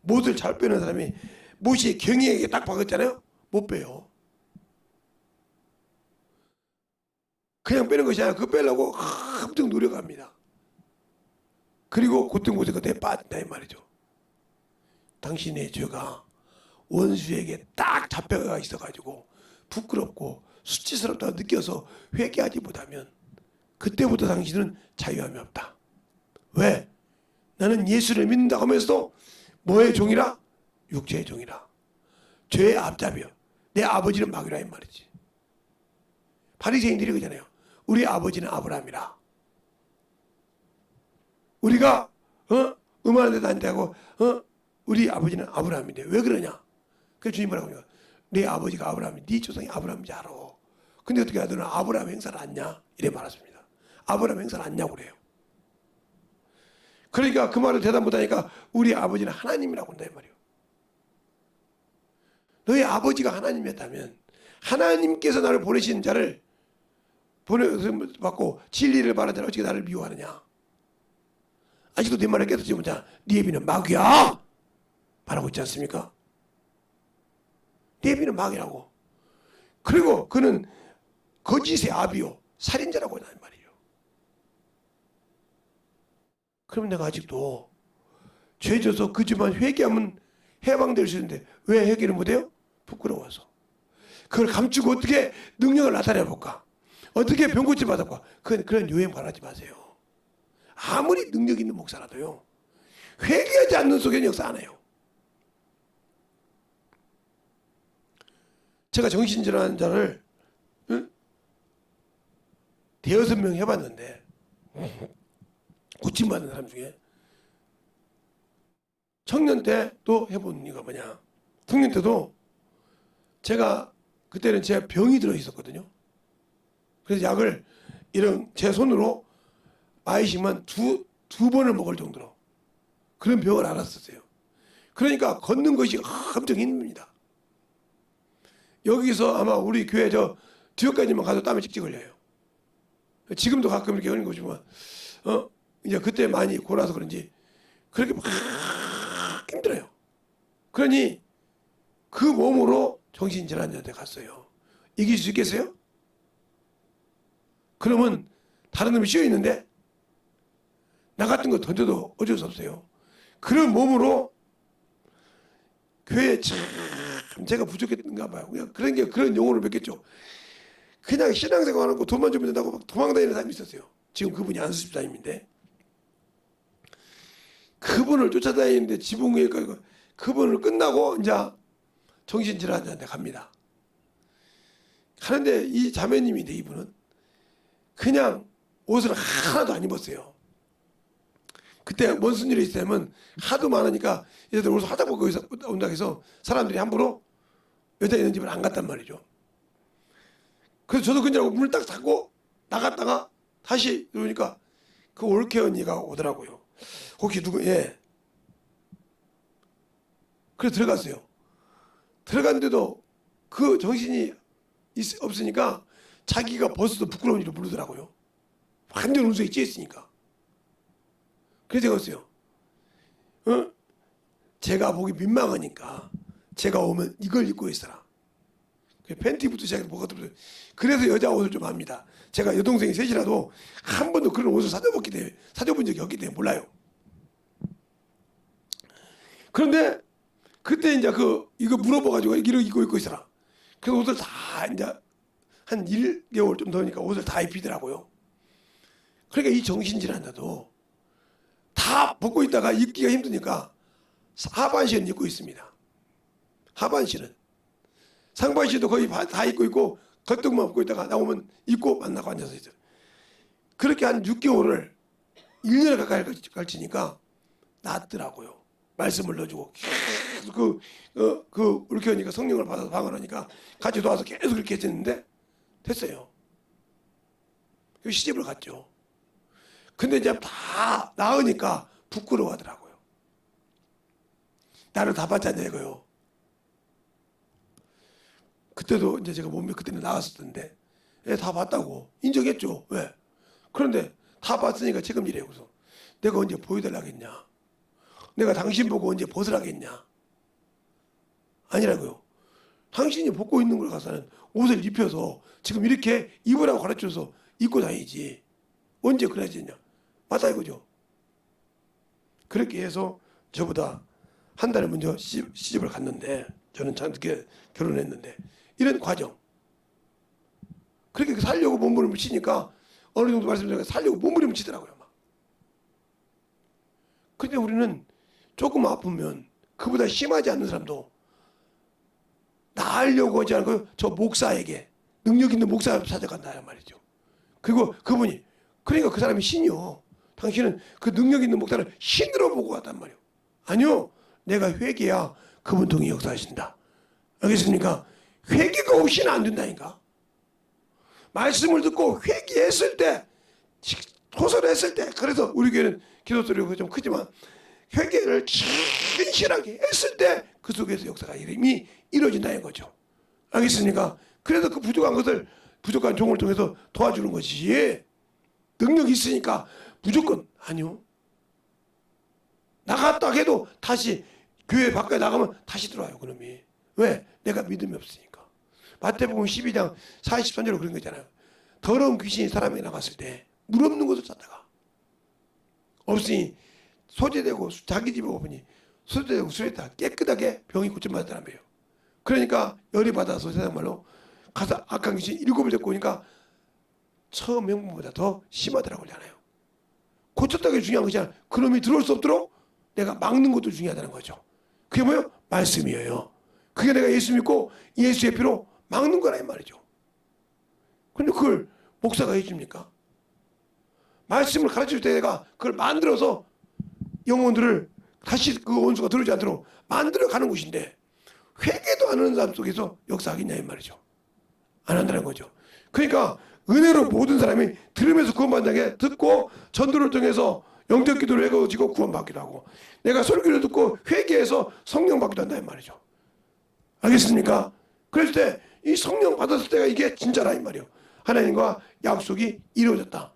못을 잘 빼는 사람이 못이 경이에게 딱 박았잖아요. 못 빼요. 그냥 빼는 것이 아니라 그거 빼려고 엄청 노력합니다. 그리고 고통고생 끝에 빠진다 이 말이죠. 당신의 죄가 원수에게 딱 잡혀가 있어가지고 부끄럽고 수치스럽다고 느껴서 회개하지 못하면 그때부터 당신은 자유함이 없다. 왜? 나는 예수를 믿는다고 하면서도 뭐의 종이라? 육체의 종이라. 죄의 앞잡이요. 내 아버지는 마귀라 이 말이지. 바리새인들이 그러잖아요. 우리 아버지는 아브라함이라. 우리가 음하는 데도 안 되고 우리 아버지는 아브라함인데 왜 그러냐? 그래서 주님 뭐라고 하냐? 내 아버지가 아브라함이 네 조상이 아브라함인지 알아. 근데 어떻게 하더라? 아브라함 행사를 안냐? 이래 말했습니다. 아브라함 행사를 안냐고 그래요. 그러니까 그 말을 대답 못하니까 우리 아버지는 하나님이라고 한다 이 말이에요. 너희 아버지가 하나님이었다면 하나님께서 나를 보내신 자를 보내받고 진리를 말하는 자를 어떻게 나를 미워하느냐? 아직도 내 말을 깨닫지 못하냐? 네 애비는 마귀야! 말하고 있지 않습니까? 네 애비는 마귀라고. 그리고 그는 거짓의 아비요 살인자라고 한단 말이에요. 그럼 내가 아직도 죄져서 그 집만 회개하면 해방될 수 있는데 왜 회개를 못해요? 부끄러워서. 그걸 감추고 어떻게 능력을 나타내 볼까? 어떻게 병고치 받아볼까? 그런 유행 바라지 마세요. 아무리 능력 있는 목사라도요. 회개하지 않는 속에는 역사 안 해요. 제가 정신질환자를 대여섯 명 해봤는데 고침받는 사람 중에 청년 때도 해본 이유가 뭐냐. 청년 때도 제가 그때는 제 병이 들어 있었거든요. 그래서 약을 이런 제 손으로 마이씩만 두 번을 먹을 정도로 그런 병을 앓았었어요. 그러니까 걷는 것이 엄청 힘듭니다. 여기서 아마 우리 교회 저 뒤에까지만 가도 땀이 찍찍 흘려요. 지금도 가끔 이렇게 흘리는 거지만 이제 그때 많이 골아서 그런지 그렇게 막 힘들어요. 그러니 그 몸으로 정신질환자한테 갔어요. 이길 수 있겠어요? 그러면 다른 놈이 씌어 있는데 나 같은 거 던져도 어쩔 수 없어요. 그런 몸으로 교회에 참 제가 부족했는가 봐요. 그냥 그런 용어를 맺겠죠. 그냥 신앙생활 하고 돈만 주면 된다고 막 도망다니는 사람이 있었어요. 지금 그분이 안수집사님인데 그분을 쫓아다니는데 지붕에 그분을 끝나고 이제 정신질환자한테 갑니다. 하는데 이 자매님인데 이분은 그냥 옷을 하나도 안 입었어요. 그때 뭔 일이 있으면 하도 많으니까 얘들 옷을 하다 보고 온다고 해서 사람들이 함부로 여자 있는 집을 안 갔단 말이죠. 그래서 저도 그냥 문을 딱 닫고 나갔다가 다시 이러니까 그 올케 언니가 오더라고요. 혹시 누구? 예. 그래서 들어갔어요. 들어갔는데도 그 정신이 없으니까 자기가 벗어도 부끄러운 일을 부르더라고요. 완전 운석에 찌있으니까. 그래서 제가 했어요. 제가 보기 민망하니까 제가 오면 이걸 입고 있어라. 팬티부터 시작해서 뭐가 들어요. 그래서 여자 옷을 좀 합니다. 제가 여동생이 셋이라도 한 번도 그런 옷을 사줘본 적이 없기 때문에 몰라요. 그런데 그때 이제 이거 물어봐가지고 이거 입고 있어라. 그래서 옷을 다 이제 한 1개월 좀 더니까 옷을 다 입히더라고요. 그러니까 이 정신질환자도 다 벗고 있다가 입기가 힘드니까 하반신은 입고 있습니다. 하반신은. 상반신도 거의 다 입고 있고 겉등만 벗고 있다가 나오면 입고 만나고 앉아서 있어요. 그렇게 한 6개월을 1년을 가까이 가르치니까 낫더라고요. 말씀을 넣어주고 계속 이렇게 하니까 성령을 받아서 방언하니까 같이 도와서 계속 그렇게 했는데 됐어요. 시집을 갔죠. 근데 이제 다 나으니까 부끄러워하더라고요. 나를 다 봤잖아요, 이거요. 그때도 이제 제가 몸이 그때는 나왔었던데, 예, 다 봤다고 인정했죠. 왜? 그런데 다 봤으니까 책임지래요. 그래서 내가 언제 보여달라겠냐? 내가 당신 보고 언제 벗으라겠냐? 아니라고요. 당신이 벗고 있는 걸 가서는 옷을 입혀서 지금 이렇게 입으라고 가르쳐서 입고 다니지. 언제 그래야겠냐? 맞다 이거죠. 그렇게 해서 저보다 한 달 먼저 시집을 갔는데 저는 참 늦게 결혼했는데 이런 과정. 그렇게 살려고 몸부림치니까 어느 정도 말씀드리니까 살려고 몸부림치더라고요. 막. 근데 우리는 조금 아프면 그보다 심하지 않는 사람도 나으려고 하지 않고 저 목사에게 능력 있는 목사를 찾아간다 말이죠. 그리고 그분이 그러니까 그 사람이 신이요. 당신은 그 능력 있는 목사를 신으로 보고 왔단 말이에요. 아니요. 내가 회개야 그분 통해 역사하신다. 알겠습니까? 회개가 없이는 안 된다니까. 말씀을 듣고 회개했을 때 호소했을 때 그래서 우리 교회는 기도 소리가 좀 크지만 회개를 진실하게 했을 때 그 속에서 역사가 이미 이루어진다는 거죠. 알겠습니까? 그래서 그 부족한 종을 통해서 도와주는 것이 능력이 있으니까 무조건 아니요. 나갔다 해도 다시 교회 밖에 나가면 다시 들어와요. 그놈이. 왜? 내가 믿음이 없으니까. 마태복음 12장 43절로 그런 거 있잖아요. 더러운 귀신이 사람에게 나갔을 때 물 없는 곳을 찾다가 없으니 소재되고 자기 집에 오보니 소재되고 술했다 깨끗하게 병이 고침받았다는 거예요. 그러니까 열이 받아서 세상 말로 가서 악한 귀신 7을 데리고 오니까 처음 행복보다 더 심하더라고 하잖아요. 고쳤다는 게 중요한 것이 아니라 그놈이 들어올 수 없도록 내가 막는 것도 중요하다는 거죠. 그게 뭐예요? 말씀이에요. 그게 내가 예수 믿고 예수의 피로 막는 거라 이 말이죠. 그런데 그걸 목사가 해줍니까? 말씀을 가르칠 때 내가 그걸 만들어서 영혼들을 다시 그 원수가 들어오지 않도록 만들어가는 곳인데 회개도 안 하는 사람 속에서 역사하겠냐 이 말이죠. 안 한다는 거죠. 그러니까 은혜로 모든 사람이 들으면서 구원받는 게 듣고 전도를 통해서 영적 기도를 해가지고 구원받기도 하고 내가 설교를 듣고 회개해서 성령 받기도 한다 이 말이죠. 알겠습니까? 그랬을 때 이 성령 받았을 때가 이게 진짜라 이 말이에요. 하나님과 약속이 이루어졌다.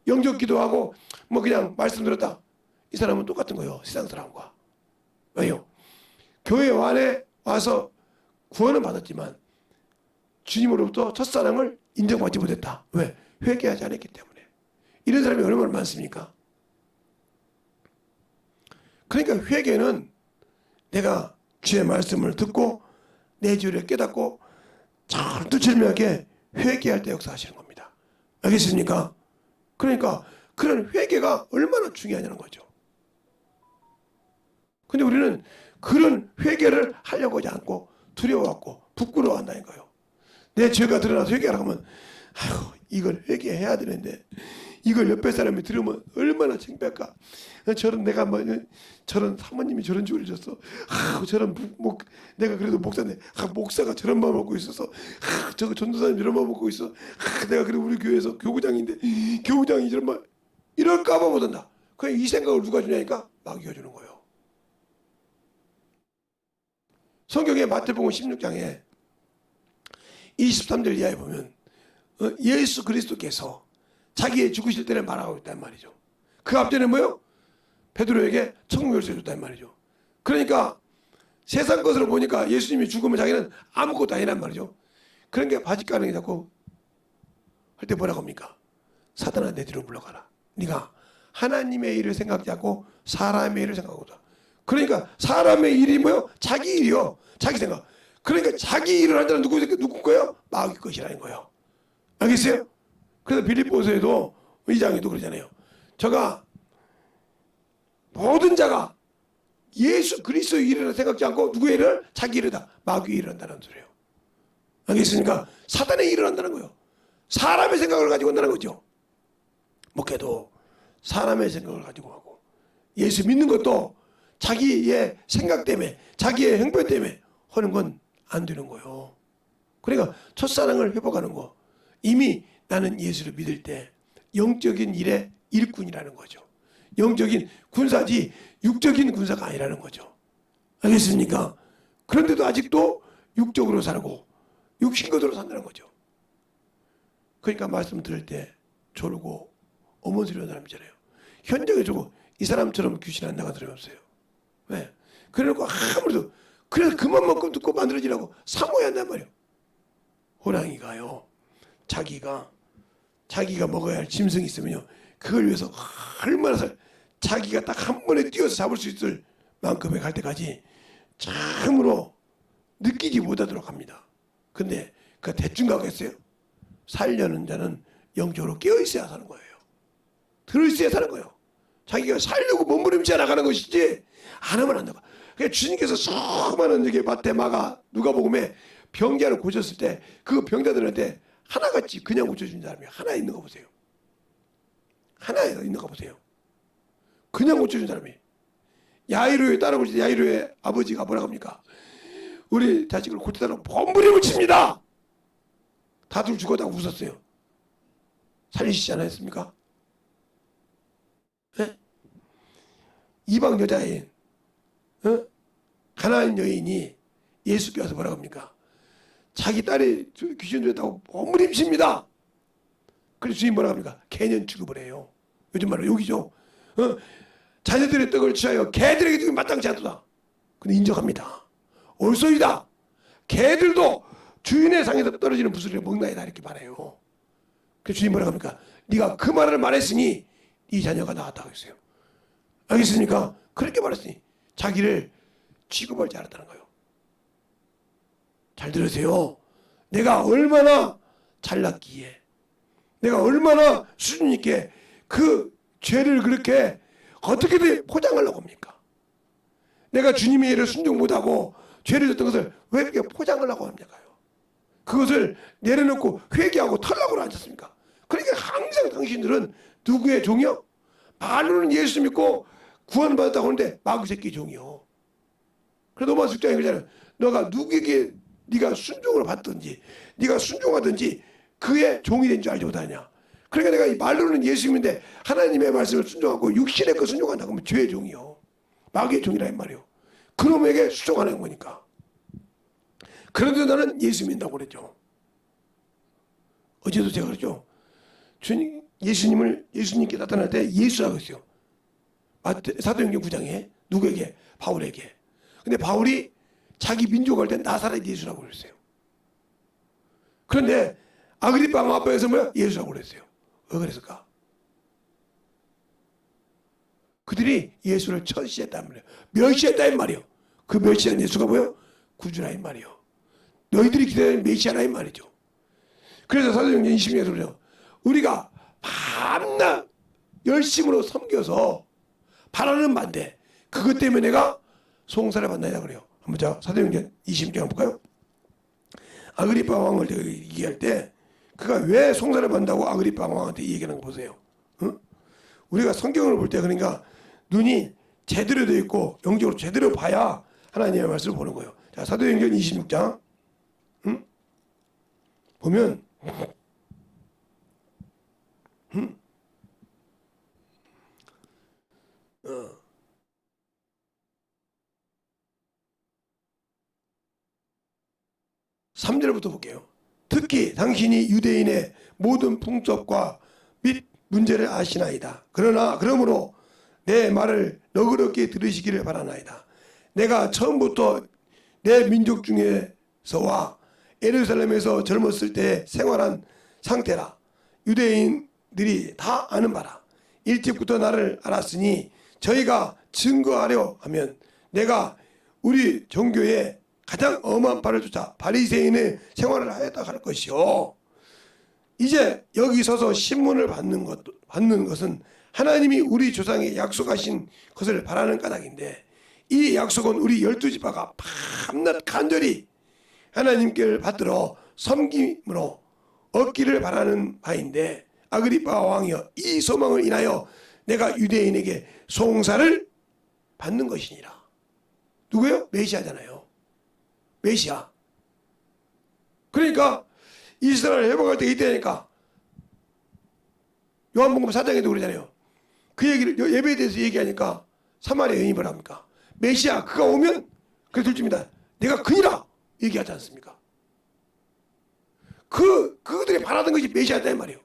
영적 기도하고 뭐 그냥 말씀 들었다. 이 사람은 똑같은 거예요. 세상 사람과. 왜요? 교회 안에 와서 구원은 받았지만 주님으로부터 첫사랑을 인정받지 못했다. 왜? 회개하지 않았기 때문에. 이런 사람이 얼마나 많습니까? 그러니까 회개는 내가 주의 말씀을 듣고 내 죄를 깨닫고 철두철미하게 회개할 때 역사하시는 겁니다. 알겠습니까? 그러니까 그런 회개가 얼마나 중요하냐는 거죠. 근데 우리는 그런 회개를 하려고 하지 않고 두려워하고 부끄러워한다는 거예요. 내 죄가 드러나서 회개하라고 하면 아휴 이걸 회개해야 되는데 이걸 옆에 사람이 들으면 얼마나 창피할까. 저런 내가 뭐 저런 사모님이 저런 죽을 줬어. 저런 내가 그래도 목사인데 목사가 저런 마음 먹고 있어서 저거 전도사님 저런 마음 먹고 있어. 내가 그래도 우리 교회에서 교구장인데 교구장이 저런 말 이럴까봐 못한다. 그냥 이 생각을 누가 주냐니까 마귀가 주는 거예요. 성경의 마태복음 16장에 23절 이하에 보면 예수 그리스도께서 자기의 죽으실 때를 말하고 있단 말이죠. 그 앞전에 뭐요? 베드로에게 천국 열쇠 줬단 말이죠. 그러니까 세상 것으로 보니까 예수님이 죽으면 자기는 아무것도 아니란 말이죠. 그런 게 바짓가랑이 잡고 할 때 뭐라고 합니까? 사단아 내 뒤로 물러가라. 네가 하나님의 일을 생각지 않고 사람의 일을 생각하고다. 그러니까 사람의 일이 뭐요? 자기 일이요. 자기 생각. 그러니까 자기 일을 할 때는 누구 거예요? 마귀 것이라는 거예요. 알겠어요? 그래서 빌립보서에도 2장에도 그러잖아요. 저가 모든 자가 예수 그리스도의 일을 생각지 않고 누구의 일을? 자기 일이다. 마귀의 일을 한다는 소리예요. 알겠습니까? 사단의 일을 한다는 거예요. 사람의 생각을 가지고 한다는 거죠. 목회도 사람의 생각을 가지고 하고 예수 믿는 것도 자기의 생각 때문에 자기의 행동 때문에 하는 건 안 되는 거예요. 그러니까 첫사랑을 회복하는 거 이미 나는 예수를 믿을 때 영적인 일의 일꾼이라는 거죠. 영적인 군사지 육적인 군사가 아니라는 거죠. 알겠습니까? 그런데도 아직도 육적으로 살고 육신것으로 산다는 거죠. 그러니까 말씀 들을 때 졸고 어머니를 사람 있잖아요. 현장에 주고 이 사람처럼 귀신 안 나간 사람이 없어요. 왜? 그래놓고 아무래도 그래서 그만큼 듣고 만들어지라고 사모해야 한단 말이에요. 호랑이가요. 자기가 먹어야 할 짐승이 있으면요. 그걸 위해서 얼마나 자기가 딱 한 번에 뛰어서 잡을 수 있을 만큼에 갈 때까지 참으로 느끼지 못하도록 합니다. 근데 그 대충 가겠어요? 살려는 자는 영적으로 깨어있어야 사는 거예요. 들어있어야 사는 거예요. 자기가 살려고 몸부림쳐 나가는 것이지 안 하면 안 나가. 그러니까 주님께서 수많은 여기 마태, 마가, 누가복음에 병자를 고쳤을 때 그 병자들한테 하나같이 그냥 고쳐준 사람이 하나 있는 거 보세요. 하나 있는 거 보세요. 그냥 고쳐준 사람이. 야이로의 딸을 고칠 때 야이로의 아버지가 뭐라고 합니까? 우리 자식을 고쳐달라고 몸부림을 칩니다. 다들 죽었다고 웃었어요. 살리시지 않았습니까? 네? 이방 여자인 가나안 여인이 예수께 와서 뭐라고 합니까? 자기 딸이 귀신 들렸다고 몸부림칩니다. 그래서 주님 뭐라고 합니까? 개년 취급을 해요. 요즘 말로 욕이죠. 자녀들의 떡을 취하여 개들에게 주기 마땅치 않도다. 근데 인정합니다. 옳소이다. 개들도 주인의 상에서 떨어지는 부스러기를 먹나이다 이렇게 말해요. 그래서 주님 뭐라고 합니까? 네가 그 말을 말했으니 네 자녀가 나왔다고 했어요. 알겠습니까? 그렇게 말했으니 자기를 취급하지 않았다는 거예요. 잘 들으세요. 내가 얼마나 잘났기에 내가 얼마나 수준 있게 그 죄를 그렇게 어떻게든 포장하려고 합니까? 내가 주님의 일을 순종 못하고 죄를 졌던 것을 왜 그렇게 포장하려고 합니까? 그것을 내려놓고 회개하고 털라고 하지 않습니까? 그러니까 항상 당신들은 누구의 종이요? 말로는 예수 믿고 구원받았다고 하는데 마귀 새끼 종이요. 그래서 로마 6장에 그러잖아요. 너가 누구에게 네가 순종을 받든지 네가 순종하든지 그의 종이 된 줄 알지 못하냐. 그러니까 내가 이 말로는 예수 믿는데 하나님의 말씀을 순종하고 육신의 거 순종한다 그러면 죄의 종이요. 마귀의 종이라 이 말이요. 그놈에게 순종하는 거니까. 그런데 나는 예수 믿는다고 그랬죠. 어제도 제가 그랬죠. 예수님께 나타날 때 예수라고 했어요. 사도행전 9장에 누구에게? 바울에게. 근데 바울이 자기 민족 할 때 나사렛 예수라고 그랬어요. 그런데 아그리파 왕 앞에서 뭐야? 예수라고 그랬어요. 왜 그랬을까? 그들이 예수를 천시했단 말이에요. 멸시했다는 말이에요. 그 멸시한 예수가 뭐예요? 구주라는 말이에요. 너희들이 기다리는 메시아라는 말이죠. 그래서 사도행전 20장에서 그래요. 우리가 밤낮 열심으로 섬겨서 바라는 반대 그것 때문에 내가 송사를 받나이다 그래요. 한번 자 사도행전 20장 한번 볼까요? 아그리파 왕을 얘기할 때 그가 왜 송사를 받는다고 아그리파 왕한테 얘기하는 거 보세요. 응? 우리가 성경을 볼 때 그러니까 눈이 제대로 되어 있고 영적으로 제대로 봐야 하나님의 말씀을 보는 거예요. 자 사도행전 26장 응? 보면 3절부터 볼게요. 특히 당신이 유대인의 모든 풍습과 및 문제를 아시나이다. 그러므로 내 말을 너그럽게 들으시기를 바라나이다. 내가 처음부터 내 민족 중에서와 예루살렘에서 젊었을 때 생활한 상태라. 유대인들이 다 아는 바라. 일찍부터 나를 알았으니 저희가 증거하려 하면 내가 우리 종교에 가장 엄한 바를 쫓아 바리새인의 생활을 하였다 할 것이요. 이제 여기 서서 신문을 받는 것은 하나님이 우리 조상에 약속하신 것을 바라는 까닭인데 이 약속은 우리 12지파가 밤낮 간절히 하나님께를 받들어 섬김으로 얻기를 바라는 바인데 아그리파 왕이여 이 소망을 인하여 내가 유대인에게 송사를 받는 것이니라. 누구요? 메시아잖아요. 메시아. 그러니까 이스라엘 회복할 때 이때니까 요한복음 4장에도 그러잖아요. 그 얘기를 예배에 대해서 얘기하니까 사마리아 여인이 뭐라 합니까? 메시아 그가 오면 그래 둘째입니다. 내가 그니라 얘기하지 않습니까? 그들이 바라던 것이 메시아다 말이에요.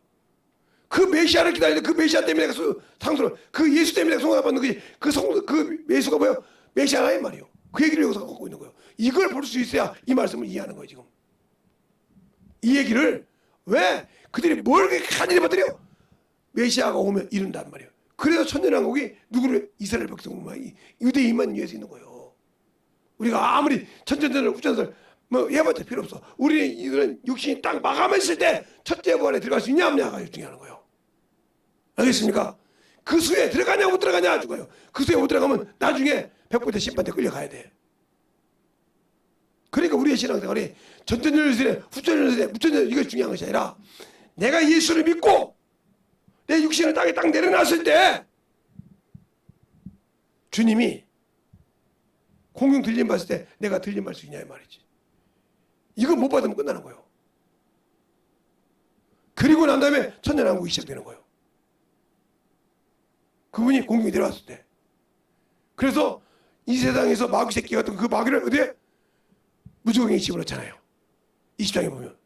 그 메시아를 기다리는데 그 메시아 때문에 내가 상수를 그 예수 때문에 내가 송사 받는 것이 그 예수가 뭐예요? 메시아라 이 말이에요. 그 얘기를 여기서 갖고 있는 거예요. 이걸 볼 수 있어야 이 말씀을 이해하는 거예요. 지금 이 얘기를 왜 그들이 뭘 그렇게 간절히 받으려? 메시아가 오면 이룬단 말이에요. 그래서 천년왕국이 누구를 이스라엘 백성만 유대인만 위해서 있는 거예요. 우리가 아무리 천천전을 후천전을 뭐 해봤자 필요 없어. 우리는 육신이 딱 마감했을 때 첫째 부활에 들어갈 수 있냐 없냐가 중요한 거예요. 알겠습니까? 그 수에 들어가냐 못 들어가냐 죽어요. 그 수에 못 들어가면 나중에 백부대 심판대 끌려가야 돼. 그러니까 우리의 신앙생활이 전전전전에 후천전전에 무천전전 이게 중요한 것이 아니라 내가 예수를 믿고 내 육신을 땅에 딱 내려놨을 때 주님이 공중 들림 받을 때 내가 들림 받을 수 있냐 이 말이지. 이거 못 받으면 끝나는 거예요. 그리고 난 다음에 천년왕국이 시작되는 거예요. 그분이 공중에 내려왔을 때. 그래서 이 세상에서 마귀 새끼 같은 그 마귀를 어디에? 무지개에 집어넣잖아요. 20장에 보면.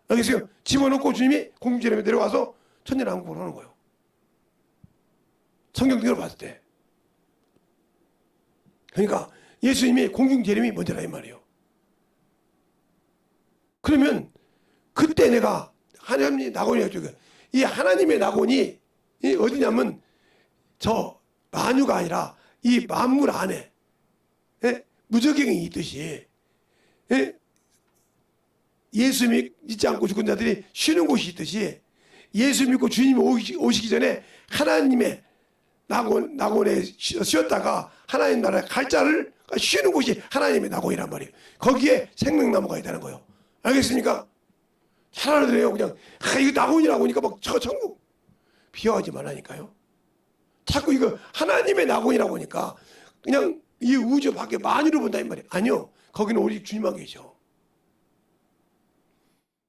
알겠어요? 집어넣고 주님이 공중제림에 내려와서 천년왕국을 하는 거예요. 성경 등을 봤을 때. 그러니까 예수님이 공중제림이 먼저라 이 말이에요. 그러면 그때 내가 하나님의 낙원이었죠. 이 하나님의 낙원이 어디냐면 저 만유가 아니라 이 만물 안에 무저갱이 있듯이 예수 믿지 않고 죽은 자들이 쉬는 곳이 있듯이 예수 믿고 주님이 오시기 전에 하나님의 낙원에 쉬었다가 하나님 나라에 갈 자를 쉬는 곳이 하나님의 낙원이란 말이에요. 거기에 생명나무가 있다는 거예요. 알겠습니까? 잘 알아들어요. 그냥 이거 낙원이라고 하니까 막 천국. 비하하지 말라니까요. 자꾸 이거 하나님의 낙원이라고 하니까 그냥 이 우주 밖에 만유를 본다 이 말이에요. 아니요. 거기는 오직 주님만 계셔.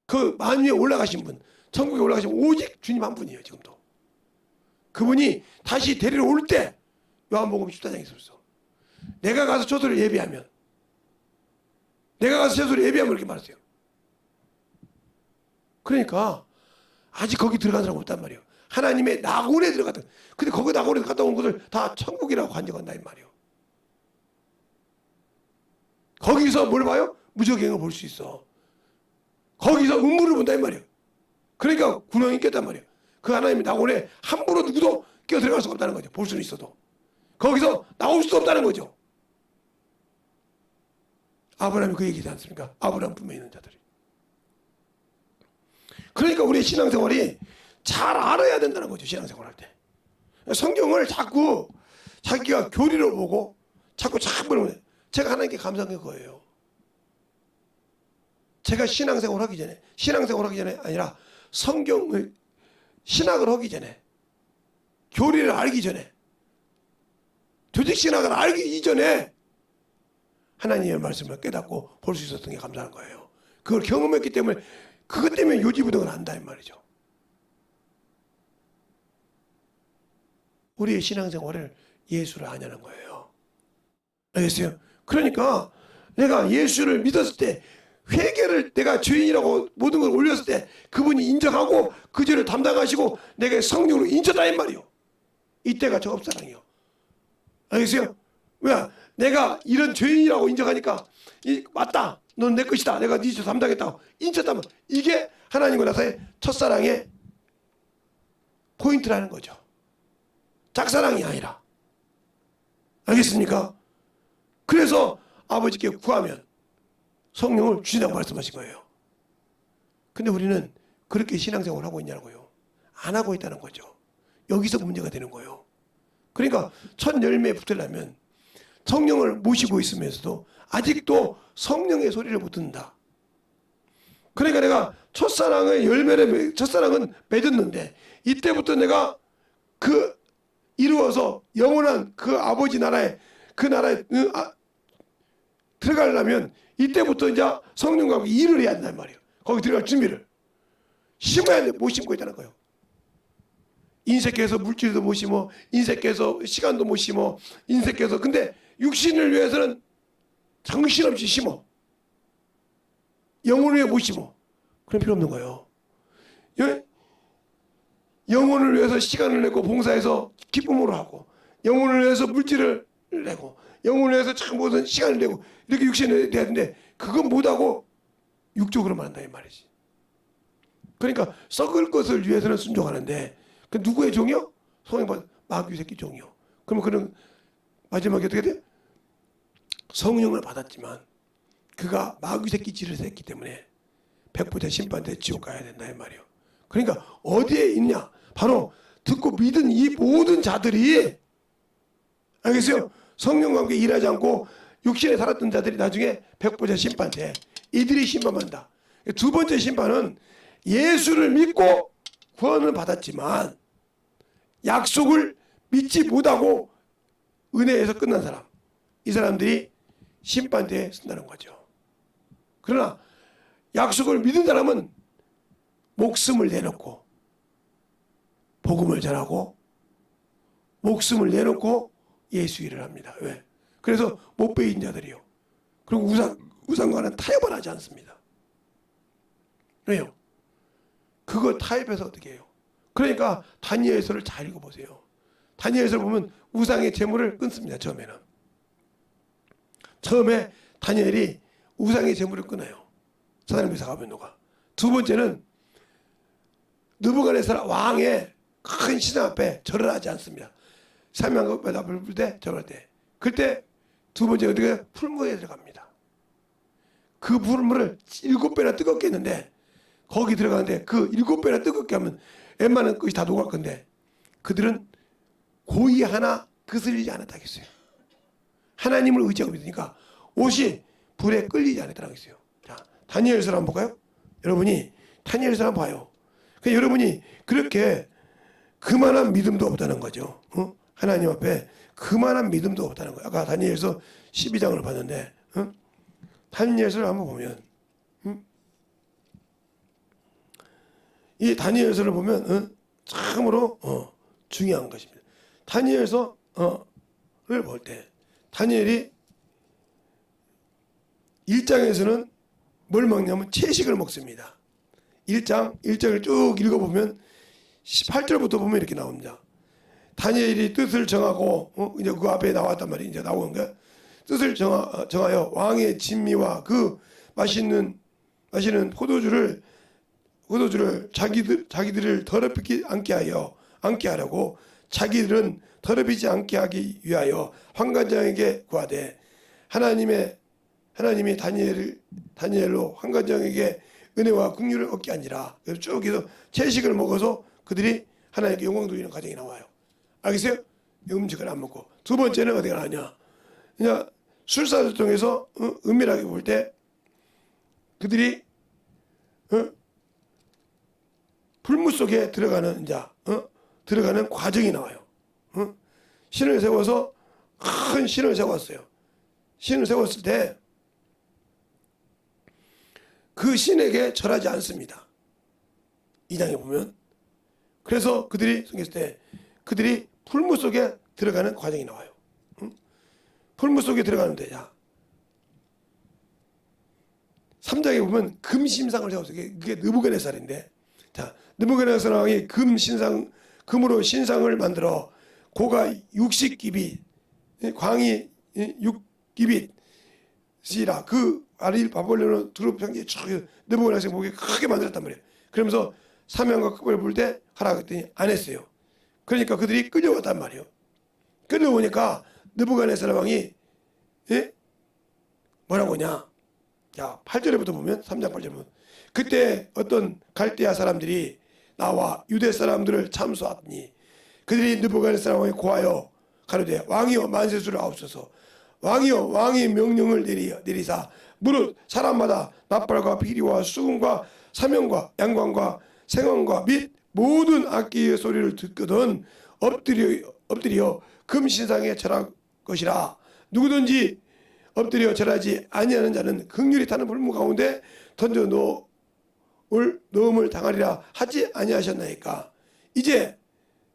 그 만유에 올라가신 분, 천국에 올라가신 분, 오직 주님 한 분이에요. 지금도. 그분이 다시 데리러 올 때 요한복음 14장에 있었어. 내가 가서 저들을 예비하면, 내가 가서 저들을 예비하면 이렇게 말했어요. 그러니까 아직 거기 들어간 사람 없단 말이에요. 하나님의 낙원에 들어갔다. 근데 거기 낙원에 갔다 온 것을 다 천국이라고 간증한다 이 말이에요. 거기서 뭘 봐요? 무적행을 볼 수 있어. 거기서 음물을 본다 이 말이에요. 그러니까 군왕이 깼단 말이에요. 그 하나님의 낙원에 함부로 누구도 끼어 들어갈 수가 없다는 거죠. 볼 수는 있어도 거기서 나올 수도 없다는 거죠. 아브라함이 그 얘기지 않습니까? 아브라함 품에 있는 자들이. 그러니까 우리의 신앙생활이 잘 알아야 된다는 거죠. 신앙생활 할 때. 성경을 자꾸 자기가 교리로 보고 자꾸 보면 제가 하나님께 감사한 게 그거예요. 제가 신앙생활 하기 전에 아니라 성경을 신학을 하기 전에 교리를 알기 전에 조직 신학을 알기 이전에 하나님의 말씀을 깨닫고 볼 수 있었던 게 감사한 거예요. 그걸 경험했기 때문에 그것 때문에 요지부동을 한다 이 말이죠. 우리의 신앙생활을 예수를 아냐는 거예요. 알겠어요? 그러니까 내가 예수를 믿었을 때 회개를 내가 죄인이라고 모든 걸 올렸을 때 그분이 인정하고 그 죄를 담당하시고 내가 성령으로 인쳤다 이 말이요. 이때가 적업사랑이요. 알겠어요? 왜? 내가 이런 죄인이라고 인정하니까 맞다. 넌 내 것이다. 내가 네 죄 담당했다고 인쳤다면 이게 하나님과 나서의 첫사랑의 포인트라는 거죠. 짝사랑이 아니라. 알겠습니까? 그래서 아버지께 구하면 성령을 주신다고 말씀하신 거예요. 근데 우리는 그렇게 신앙생활을 하고 있냐고요. 안 하고 있다는 거죠. 여기서 문제가 되는 거예요. 그러니까 첫 열매에 붙으려면 성령을 모시고 있으면서도 아직도 성령의 소리를 못 듣는다. 그러니까 내가 첫사랑은 맺었는데 이때부터 내가 그 이루어서 영원한 그 아버지 나라에 들어가려면 이때부터 이제 성령과 함께 일을 해야 된단 말이에요. 거기 들어갈 준비를 심어야 되는데 못 심고 있다는 거예요. 인색해서 물질도 못 심어, 인색해서 시간도 못 심어, 인색해서 근데 육신을 위해서는 정신없이 심어. 영혼을 위해 못 심어. 그런 필요 없는 거예요. 영혼을 위해서 시간을 내고 봉사해서 기쁨으로 하고 영혼을 위해서 물질을 내고 영혼을 위해서 참 무슨 시간을 내고 이렇게 육신을 내야 되는데 그건 못하고 육적으로만 한다 이 말이지. 그러니까 썩을 것을 위해서는 순종하는데 그 누구의 종이요? 성령 마귀 새끼 종이요. 그러면 그는 마지막에 어떻게 돼? 성령을 받았지만 그가 마귀 새끼 짓을 했기 때문에 백보자 심판대 지옥 가야 된다 이 말이에요. 그러니까 어디에 있냐? 바로 듣고 믿은 이 모든 자들이 알겠어요? 성령과 함께 일하지 않고 육신에 살았던 자들이 나중에 백보자 심판대 이들이 심판한다. 두 번째 심판은 예수를 믿고 구원을 받았지만 약속을 믿지 못하고 은혜에서 끝난 사람, 이 사람들이 심판대에 쓴다는 거죠. 그러나 약속을 믿은 사람은 목숨을 내놓고 복음을 전하고 목숨을 내놓고 예수 일을 합니다. 왜? 그래서 못 베인 자들이요. 그리고 우상과는 타협을 하지 않습니다. 왜요? 그거 타협해서 어떻게 해요? 그러니까 다니엘서를 잘 읽어보세요. 다니엘서를 보면 우상의 재물을 끊습니다. 처음에 다니엘이 우상의 재물을 끊어요. 사단의 사가변노가. 두 번째는 느부갓네살 왕의 큰 신상 앞에 절을 하지 않습니다. 사명하고 앞을 불 때 절할 때. 그때 두 번째 어떻게 풀무에 들어갑니다. 그 풀무를 7배나 뜨겁게 했는데 거기 들어가는데 그 7배나 뜨겁게 하면 웬만한 것이 다 녹을 건데 그들은 고의 하나 그슬리지 않았다 했어요. 하나님을 의지하고 믿으니까 옷이 불에 끌리지 않았다고 했어요. 자, 다니엘서 한번 볼까요? 여러분이 다니엘서 한번 봐요. 그러니까 여러분이 그렇게 그만한 믿음도 없다는 거죠. 하나님 앞에 그만한 믿음도 없다는 거예요. 아까 다니엘서 12장을 봤는데 다니엘서를 한번 보면 이 다니엘서를 보면 참으로 중요한 것입니다. 다니엘서를 볼 때 다니엘이 1장에서는 뭘 먹냐면 채식을 먹습니다. 1장을 쭉 읽어보면 18절부터 보면 이렇게 나옵니다. 다니엘이 뜻을 정하고 이제 그 앞에 나왔단 말이에요. 이제 나오는 거야. 뜻을 정하여 왕의 진미와 그 마시는 포도주를 자기들을 더럽히지 않게 하려고 자기들은 더럽히지 않게 하기 위하여 환관장에게 구하되 하나님이 다니엘로 환관장에게 은혜와 긍휼을 얻게 하니라. 그래서 쭉 해서 채식을 먹어서 그들이 하나님께 영광 돌리는 과정이 나와요. 알겠어요? 음식을 안 먹고. 두 번째는 어디가 나냐? 그냥 술사를 통해서 은밀하게 볼 때 그들이 풀무 속에 들어가는 들어가는 과정이 나와요. 신을 세워서 큰 신을 세웠어요. 신을 세웠을 때 그 신에게 절하지 않습니다. 이 장에 보면. 그래서 그들이 생겼을 때 그들이 풀무 속에 들어가는 과정이 나와요. 풀무 속에 들어가는데 3장에 보면 금심상을 세웠어요. 그게 느부갓네살인데 느부갓네살 왕이 금으로 신상을 만들어 고가 60기빗 광이 6기빗이라 그 아릴 바벨론 두루 평지에 쭉 느부갓네살 목에 크게 만들었단 말이에요. 그러면서 사명과 극벌을 부를 때 하라 그랬더니 안 했어요. 그러니까 그들이 끌려왔단 말이에요. 끌려오니까 느부갓네살 왕이 뭐라고 하냐? 8절에부터 보면 3장 8절 보면 그때 어떤 갈대아 사람들이 나와 유대 사람들을 참수하더니 그들이 느부갓네살 왕에 고하여 가로되 왕이여 만세수를 하옵소서. 왕이여 왕의 명령을 내리사 무릇 사람마다 나팔과 피리와 수금과 사명과 양관과 생황과 및 모든 악기의 소리를 듣거든 엎드려 금신상에 절할 것이라. 누구든지 엎드려 절하지 아니하는 자는 긍휼히 타는 불무 가운데 던져 넣음을 당하리라 하지 아니하셨나이까. 이제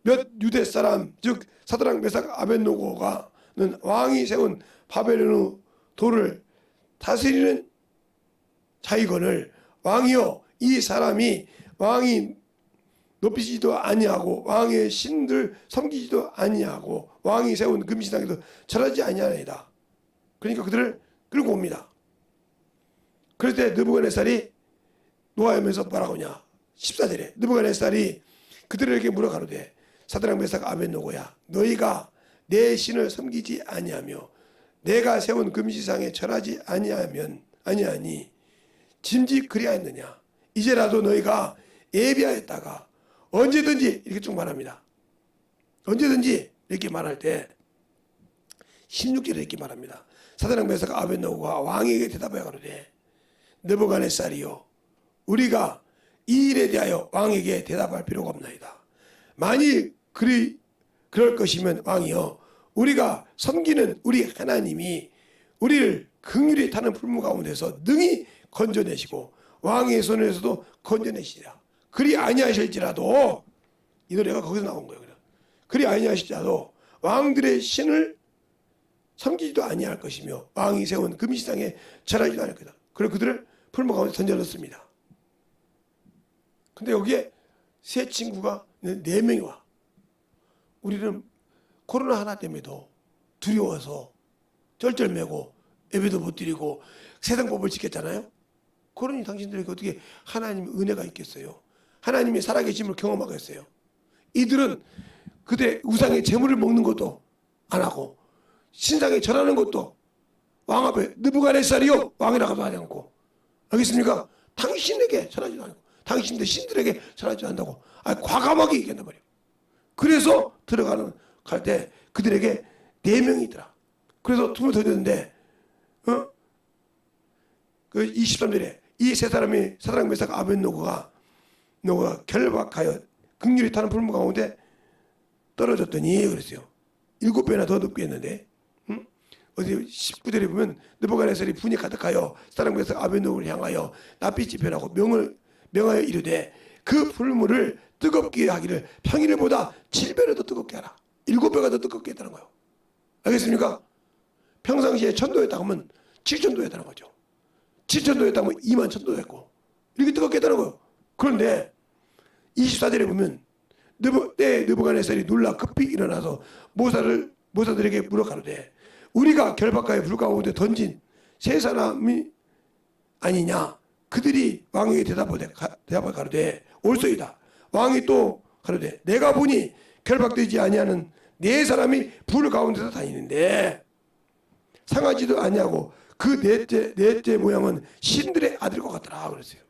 몇 유대 사람 즉 사드락 메삭 아벳노고가는 왕이 세운 바벨론 돌을 다스리는 자이건을 왕이여 이 사람이 왕이 높이지도 아니하고 왕의 신들 섬기지도 아니하고 왕이 세운 금신상에도 절하지 아니하나이다. 그러니까 그들을 끌고 옵니다. 그럴 때 느부갓네살이 노하면서 뭐라고 하냐? 14절에 느부갓네살이 그들에게 물어 가로되 사드락 메삭 아벳노고야 너희가 내 신을 섬기지 아니하며 내가 세운 금신상에 절하지 아니하니 짐짓 그리하였느냐? 이제라도 너희가 예비하였다가 언제든지 이렇게 쭉 말합니다. 언제든지 이렇게 말할 때 16절에 이렇게 말합니다. 사드락 메삭 아벳노고가 왕에게 대답하여 가로되 느부갓네살이요 우리가 이 일에 대하여 왕에게 대답할 필요가 없나이다. 만일 그럴 것이면 왕이여 우리가 섬기는 우리 하나님이 우리를 긍휼히 타는 풀무 가운데서 능히 건져내시고 왕의 손에서도 건져내시리라. 그리 아니하실지라도 이 노래가 거기서 나온 거예요. 그리 아니하실지라도 왕들의 신을 섬기지도 아니할 것이며 왕이 세운 금신상에 절하지도 않을 거다. 그리고 그들을 풀무 가운데 던져넣습니다. 근데 여기에 세 친구가 4명이 와. 우리는 코로나 하나 때문에도 두려워서 쩔쩔매고 예배도 못 드리고 세상법을 지켰잖아요. 그러니 당신들에게 어떻게 하나님의 은혜가 있겠어요? 하나님의 살아계심을 경험하겠어요? 이들은 그대 우상의 재물을 먹는 것도 안 하고 신상에 절하는 것도 왕 앞에 느부갓네살이요 왕이라고도 하지 않고 알겠습니까? 당신에게 절하지도 않고 당신들 신들에게 절하지도 않는다고 과감하게 얘기한단 말이에요. 그래서 갈 때 그들에게 4명이더라. 그래서 tum을 던졌는데 그 23절에 이 세 사람이 사드락 메삭 아벳노고가 결박하여 긍휼히 타는 불무 가운데 떨어졌더니 그랬어요. 7배나 더 높게 했는데, 응? 어디 19절에 보면 느부갓네살이 분이 가득하여 사람에서 아벤노를 향하여 낯빛이 변하고 명하여 이르되 그 불물을 뜨겁게 하기를 평일보다 7배나 더 뜨겁게 하라. 7배가 더 뜨겁게 했다는 거예요. 알겠습니까? 평상시에 1000도였다 하면 7000도였다는 거죠. 7000도였다 하면 21000도였고 이렇게 뜨겁게 했다는 거예요. 그런데 24절에 보면 느부갓네살이 놀라 급히 일어나서 모사들에게 물어 가로되 우리가 결박하여 불 가운데 던진 세 사람이 아니냐. 그들이 왕에게 대답하되 가로되 옳소이다. 왕이 또 가로되 내가 보니 결박되지 아니하는 네 사람이 불 가운데서 다니는데 상하지도 아니하고 그 넷째 모양은 신들의 아들과 같더라 그랬어요.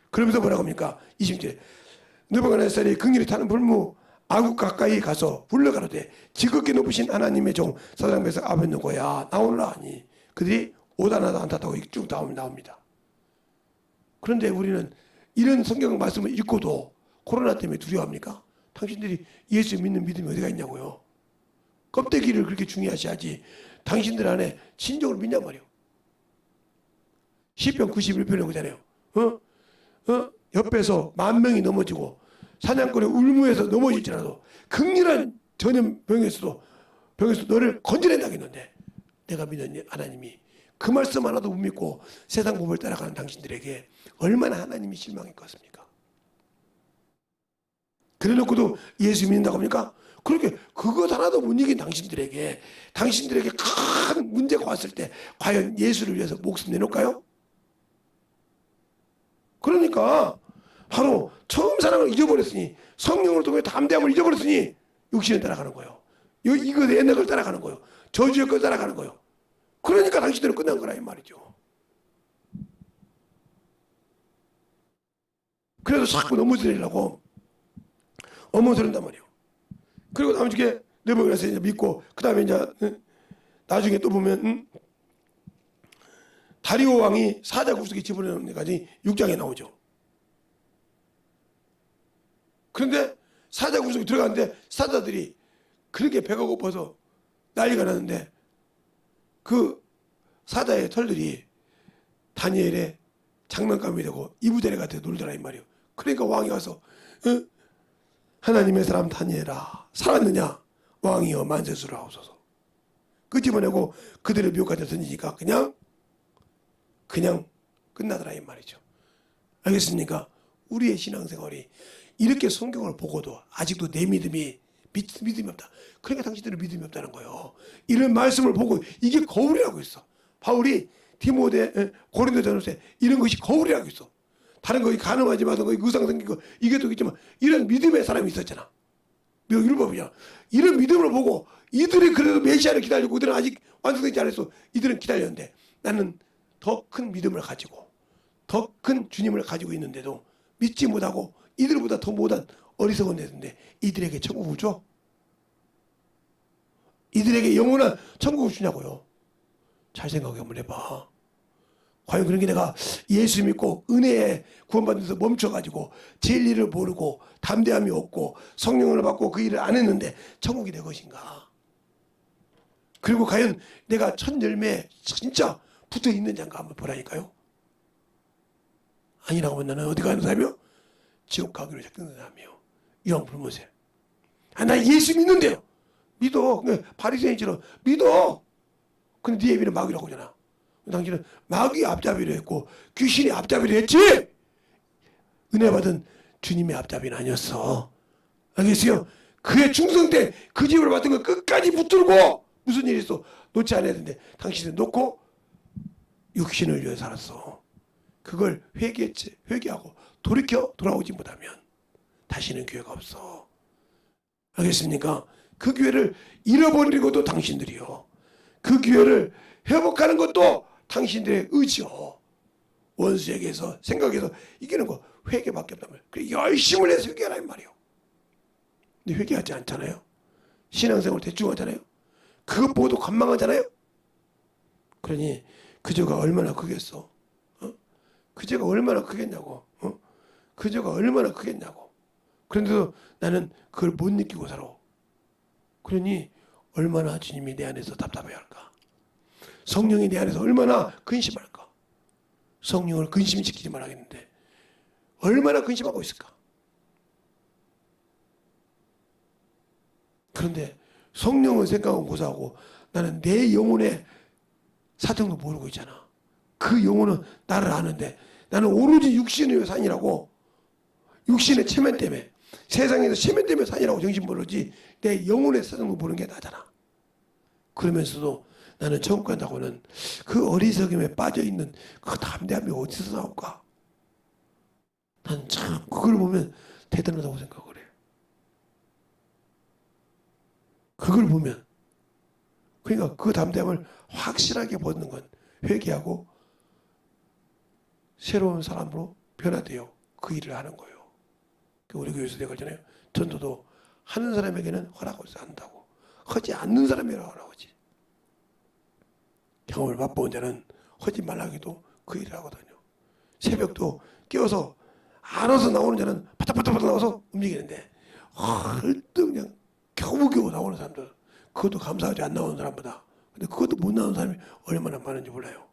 그러면서 뭐라고 합니까? 20절 느부갓네살이 긍휼히 타는 불무 아국 가까이 가서 불러 가로되 지극히 높으신 하나님의 종 사장에서 아벤노고야 나오라 하니 그들이 오다나다 안타다고 쭉 나옵니다. 그런데 우리는 이런 성경 말씀을 읽고도 코로나 때문에 두려워합니까? 당신들이 예수 믿는 믿음이 어디가 있냐고요. 껍데기를 그렇게 중요하시하지 당신들 안에 진정으로 믿냔 말이에요. 시편 91편에 보잖아요. 옆에서 10,000명이 넘어지고 사냥꾼의 울무에서 넘어질지라도 극렬한 전염병에서도 너를 건져낸다겠는데 내가 믿는 하나님이 그 말씀 하나도 못 믿고 세상 법을 따라가는 당신들에게 얼마나 하나님이 실망일 것 같습니까? 그래놓고도 예수 믿는다고 합니까? 그렇게 그것 하나도 못 이긴 당신들에게 큰 문제가 왔을 때 과연 예수를 위해서 목숨 내놓을까요? 그러니까 바로 처음 사랑을 잊어버렸으니 성령을 통해 담대함을 잊어버렸으니 육신을 따라가는 거예요. 이거 옛날 걸 따라가는 거예요. 저주의 걸 따라가는 거예요. 그러니까 당신들은 끝난 거라 이 말이죠. 그래서 자꾸 넘어지려고 어머서른단 말이에요. 그리고 나중에 느부갓네살이 믿고 그 다음에 이제 나중에 또 보면 다리오 왕이 사자 구석에 집어넣는 데까지 6장에 나오죠. 그런데 사자 구석에 들어갔는데 사자들이 그렇게 배가 고파서 난리가 났는데 그 사자의 털들이 다니엘의 장난감이 되고 이부자리 같아 놀더라 이 말이에요. 그러니까 왕이 와서 하나님의 사람 다니엘아 살았느냐 왕이여 만세수를 하옵소서. 끄집어내고 그들의 묘까지 던지니까 그냥 끝나더라 이 말이죠. 알겠습니까? 우리의 신앙생활이 이렇게 성경을 보고도 아직도 내 믿음이 없다. 그러니까 당신들은 믿음이 없다는 거예요. 이런 말씀을 보고 이게 거울이라고 했어. 바울이 디모데 고린도전서에 이런 것이 거울이라고 했어. 다른 거 가늠하지 마서 의상 생긴 거 이게 또 있지만 이런 믿음의 사람이 있었잖아. 율법이야. 이런 믿음을 보고 이들이 그래도 메시아를 기다리고 이들은 아직 완성되지 않았어. 이들은 기다렸는데 나는 더 큰 믿음을 가지고 더 큰 주님을 가지고 있는데도 믿지 못하고 이들보다 더 못한 어리석은 애인데 이들에게 천국을 줘? 이들에게 영원한 천국을 주냐고요. 잘 생각해 한번 해봐. 과연 그런 게 내가 예수 믿고 은혜에 구원받는 데서 멈춰가지고 진리를 모르고 담대함이 없고 성령을 받고 그 일을 안 했는데 천국이 내 것인가? 그리고 과연 내가 첫 열매에 진짜 붙어 있는지인가 한번 보라니까요. 아니라고 하면 나는 어디 가는 사람이요? 지옥 가기로 작정된 사람이요. 이왕 불못에. 나 예수 믿는데요. 믿어. 바리새인처럼 믿어. 근데 네 예비는 마귀라고 하잖아. 당신은 마귀의 앞잡이로 했고 귀신의 앞잡이로 했지. 은혜 받은 주님의 앞잡이는 아니었어. 알겠어요? 그의 충성 때 그 집을 받은 거 끝까지 붙들고 무슨 일이 있어 놓지 않아야 되는데 당신은 놓고 육신을 위해 살았어. 그걸 회개하고 돌아오지 못하면 다시는 기회가 없어. 알겠습니까? 그 기회를 잃어버리고도 당신들이요. 그 기회를 회복하는 것도 당신들의 의지요. 원수에게서 생각해서 이기는 거 회개밖에 없단 말이에요. 그래 열심을 해서 회개하라 이 말이에요. 근데 회개하지 않잖아요. 신앙생활 대충 하잖아요. 그것 보고도 관망하잖아요. 그러니 그 죄가 얼마나 크겠어. 그 죄가 얼마나 크겠냐고. 그 죄가 얼마나 크겠냐고. 그런데도 나는 그걸 못 느끼고 살아. 그러니 얼마나 주님이 내 안에서 답답해할까? 성령이 내 안에서 얼마나 근심할까? 성령을 근심시키지 말아야겠는데 얼마나 근심하고 있을까? 그런데 성령은 생각은 고사하고 나는 내 영혼의 사정도 모르고 있잖아. 그 영혼은 나를 아는데 나는 오로지 육신의 산이라고, 육신의 체면 때문에, 세상에서 체면 때문에 산이라고 정신 모르지 내 영혼의 사정도 모르는 게 나잖아. 그러면서도 나는 천국 간다고는 그 어리석음에 빠져있는 그 담대함이 어디서 나올까? 난 참 그걸 보면 대단하다고 생각을 해. 그걸 보면, 그러니까 그 담대함을 확실하게 벗는 건 회개하고 새로운 사람으로 변화되어 그 일을 하는 거예요. 우리 교회에서 내가 그러잖아요. 전도도 하는 사람에게는 허락을 한다고, 하지 않는 사람에게는 허락하지. 경험을 맛본 자는 하지 말라기도 그 일을 하거든요. 새벽도 깨워서 알아서 나오는 자는 바닥바닥 나와서 움직이는데 얼뜻 그냥 겨우겨우 나오는 사람들, 그것도 감사하지 안 나오는 사람보다, 근데 그것도 못 나오는 사람이 얼마나 많은지 몰라요.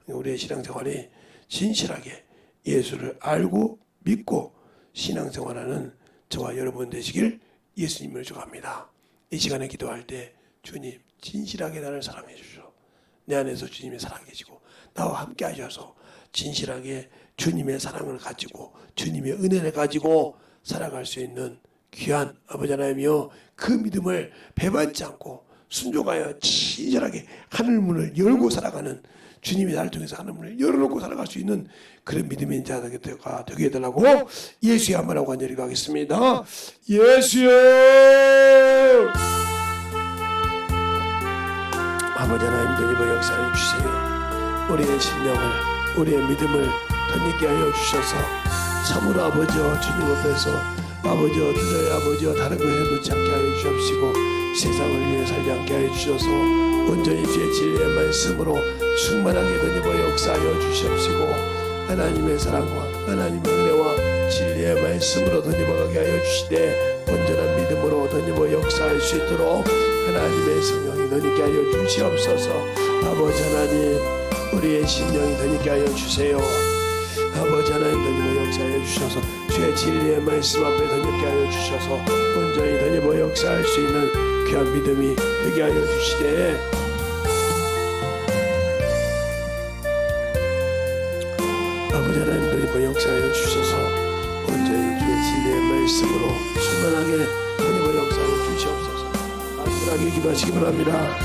우리의 신앙생활이 진실하게 예수를 알고 믿고 신앙생활하는 저와 여러분 되시길 예수님을 축원합니다. 이 시간에 기도할 때 주님 진실하게 나를 사랑해 주시오. 내 안에서 주님의 사랑이 계시고 나와 함께 하셔서 진실하게 주님의 사랑을 가지고 주님의 은혜를 가지고 살아갈 수 있는 귀한 아버지 하나님이여, 그 믿음을 배반치 않고 순종하여 친절하게 하늘문을 열고 살아가는, 주님이 나를 통해서 하늘문을 열어놓고 살아갈 수 있는 그런 믿음의 자가 되게 해달라고 예수의 한말하고 간절히 가겠습니다. 예수여, 아버지 하나님 주님의 역사해 주세요. 우리의 심령을, 우리의 믿음을 덧있게 하여 주셔서 참으로 아버지여 주님 앞에서 아버지여 두려워 아버지여 다른 거 해놓지 않게 하여 주옵시고 세상을 위해 살지 않게 하여 주셔서 온전히 주의 진리의 말씀으로 충만하게 던져버 역사하여 주시옵시고 하나님의 사랑과 하나님의 은혜와 진리의 말씀으로 던져버가게 하여 주시되 온전한 믿음으로 던져버 역사할 수 있도록 하나님의 성령이 던지게 하여 주시옵소서. 아버지 하나님, 우리의 심령이 던지게 하여 주세요. 아버지 하나님 던져버 역사하여 주셔서 주의 진리의 말씀 앞에 던지게 하여 주셔서 온전히 던져버 역사할 수 있는 귀한 믿음이 되게 하여 주시되 아버지 하나님 던져버 역사하여 주셔서 온전히 주의 진리의 말씀으로 충만하게 던져버 역사하여 주시옵소서. 간절하게 기도하시기 바랍니다.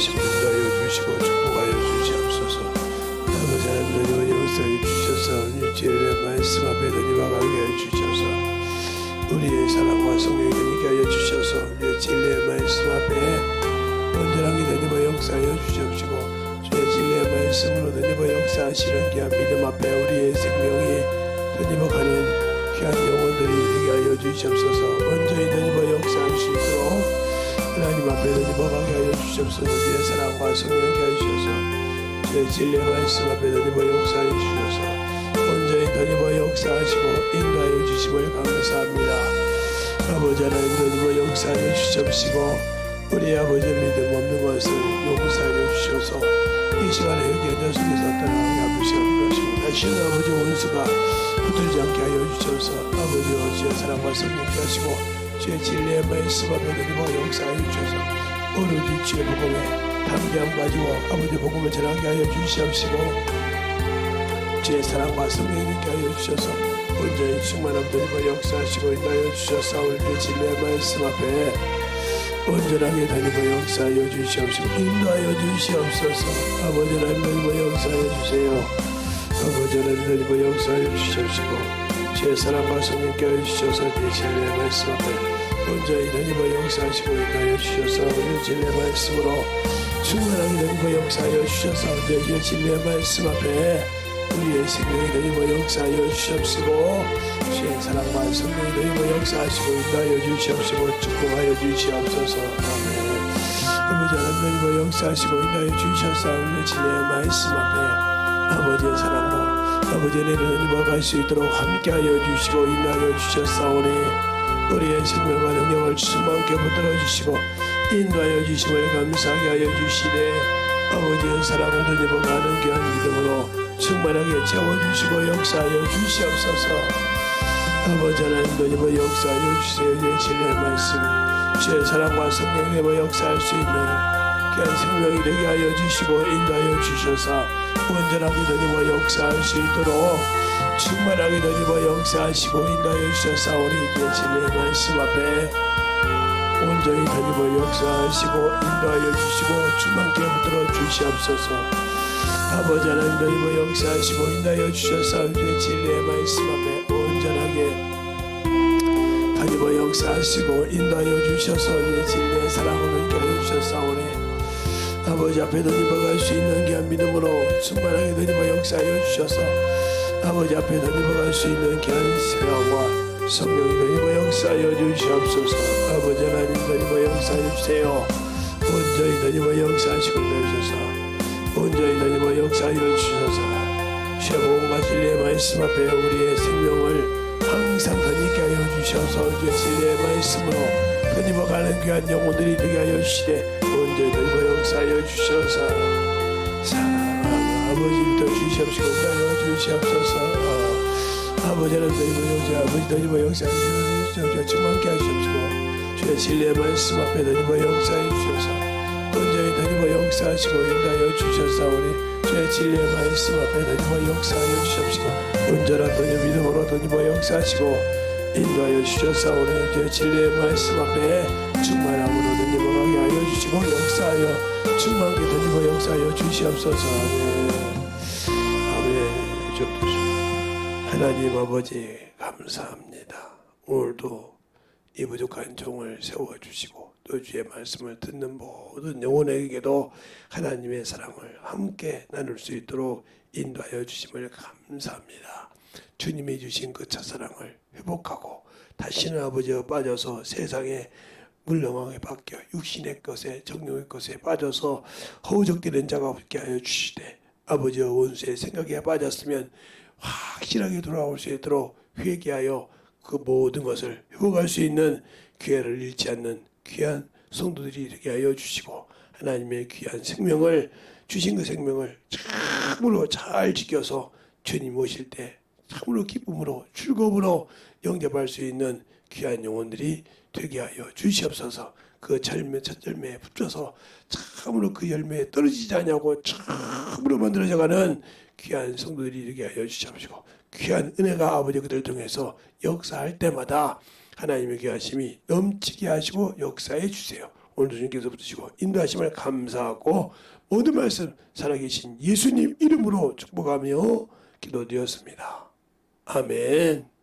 역사하시고 인도하여 주시고 축복하여 주시옵소서. 아버지 하나님 역사해 주셔서 일주일의 말씀 앞에 드리와 가게 하여 주셔서 우리의 사랑과 성령이 되게 하여 주셔서 우리의 진리의 말씀 앞에 온전하게 되니와 역사하여 주시옵시고 주의 진리의 말씀으로 되니와 역사하시는 귀한 믿음 앞에 우리의 생명이 되니와 가는 귀한 영혼들이 되게 하여 주시옵소서. 온전히 되니와 역사할 수 있도록 하나님 앞에 되니와 가게 하여 주시옵소서. 주의 사랑과 성령이 하여 주셔서 주의 진리의 말씀 앞에 되니와 역사하여 주셔서 온전히 되니와 역사하시고 인도하여 주심을 감사합니다. 아버지 하나님 되니와 역사하여 주시옵시고 우리 아버지의 믿음 없는 것을 용서하여 주셔서 이 시간에 여기 앉아 속에서 떠나가게 아버지가 하시고 다시는 아버지 원수가 붙들지 않게 하여 주셔서 아버지와 주의 사랑과 성령께 하시고 주의 진리의 말씀 앞에 되니와 역사하여 주셔서 오로지 주의 복음에 담대함 가지고 아버지 복음을 전하게 하여 주시옵시고 주의 사랑과 성령이 있게 하여 주셔서 온전히 충만함 되니와 역사하시고 인도하여 주셔서 주의 진리의 말씀 앞에 온전하게 다니고 역사하여 주시옵시고 인도하여 주시옵소서. 아버지 하나님 다니고 역사하여 주세요. 아버지 하나님 다니고 역사하여 주시옵시고 주의 사랑과 성령께 하여 주셔서 주의 진리의 말씀 앞에 온전히 다니고 역사하시고 인도하여 주셔서 우리 진리의 말씀으로 충만하게 다니고 역사하여 주셔서 주의 진리의 말씀 앞에 우리의 생명이 되고 역사하여 주시옵시고 주의 사랑과 성령이 되고 역사하시고 인도하여 주시옵시고 축복하여 주시옵소서. 아멘. 아버지 하나님 되고 역사하시고 인도하여 주셔서 우리의 진리의 말씀 앞에 아버지의 사랑으로 아버지의 내려다니며 갈 수 있도록 함께하여 주시고 인도하여 주셨사오니 우리의 생명과 능력을 충만케 붙들어 주시고 인도하여 주심을 감사하게 하여 주시되 아버지의 사랑을 드리고 가는 귀한 믿음으로 충만하게 채워주시고 역사하여 주시옵소서. 아버지 하나님 되니고 역사하여 주세요. 주의 진리의 말씀 주의 사랑과 성령이 되고 역사할 수 있는 귀한 생명이 되게 하여 주시고 인도하여 주셔서 온전하게 되니고 역사할 수 있도록 충만하게 되니고 역사하시고 인도하여 주셔서 우리 주의 진리의 말씀 앞에 온전히 되니고 역사하시고 인도하여 주시고 충만케 붙들어 주시옵소서. 아버지 하나님 되니고 역사하시고 인도하여 주셔서 주의 진리의 말씀 앞에 온전하게 다니고 역사하시고 인도하여 주셔서 주의 진리의 사랑으로 인도하여 주셨사오니 아버지 앞에 되니고 갈 수 있는 귀한 믿음으로 충만하게 되니고 역사하여 주셔서 아버지 앞에 되니고 갈 수 있는 귀한 사랑과 성령이 되니고 역사하여 주시옵소서. 아버지 하나님 되니고 역사하여 주세요. 온전히 되니고 역사하시고 인도하셔서 온전히 다니고 역사하여 주셔서 쉐복과 진리의 말씀 앞에 우리의 생명을 항상 던지게 하여 주셔서 주의 진리의 말씀으로 던지고 가는 귀한 영혼들이 되게 하여 주시되 온전히 다니고 역사하여 주셔서 사랑하는 아버지부터 주시옵시고 인도하여 주시옵소서. 아버지는 아버지 던지고 역사하여 주셔서 충만케 하시옵시고 주의 진리의 말씀 앞에 던지고 역사하여 주셔서 온전히 다니고 역사하시고 인도하여 주셨사오니 주의 진리의 말씀 앞에 다니고 역사하여 주시옵시고 온전한 도의 믿음으로 다니고 역사하시고 인도하여 주셨사오니 주의 진리의 말씀 앞에 충만함으로 다니고 가게 하여 주시고 역사하여 충만하게 다니고 역사하여 주시옵소서. 아멘. 아멘. 주옵소서. 하나님 아버지 감사합니다. 오늘도 이 부족한 종을 세워주시고 또 주의 말씀을 듣는 모든 영혼에게도 하나님의 사랑을 함께 나눌 수 있도록 인도하여 주심을 감사합니다. 주님이 주신 그 첫사랑을 회복하고 다시는 아버지와 빠져서 세상에 물렁하게 바뀌어 육신의 것에 정욕의 것에 빠져서 허우적대는 자가 없게 하여 주시되 아버지와 원수의 생각에 빠졌으면 확실하게 돌아올 수 있도록 회개하여 그 모든 것을 회복할 수 있는 기회를 잃지 않는 귀한 성도들이 되게 하여 주시고 하나님의 귀한 생명을 주신 그 생명을 참으로 잘 지켜서 주님 오실 때 참으로 기쁨으로 즐거움으로 영접할 수 있는 귀한 영혼들이 되게 하여 주시옵소서. 그 열매 첫 열매에 붙어서 참으로 그 열매에 떨어지지 않냐고 참으로 만들어져가는 귀한 성도들이 되게 하여 주시옵시고 귀한 은혜가 아버지 그들 통해서 역사할 때마다 하나님의 귀하심이 넘치게 하시고 역사해 주세요. 오늘도 주님께서 붙으시고 인도하심을 감사하고 모든 말씀 살아계신 예수님 이름으로 축복하며 기도드렸습니다. 아멘.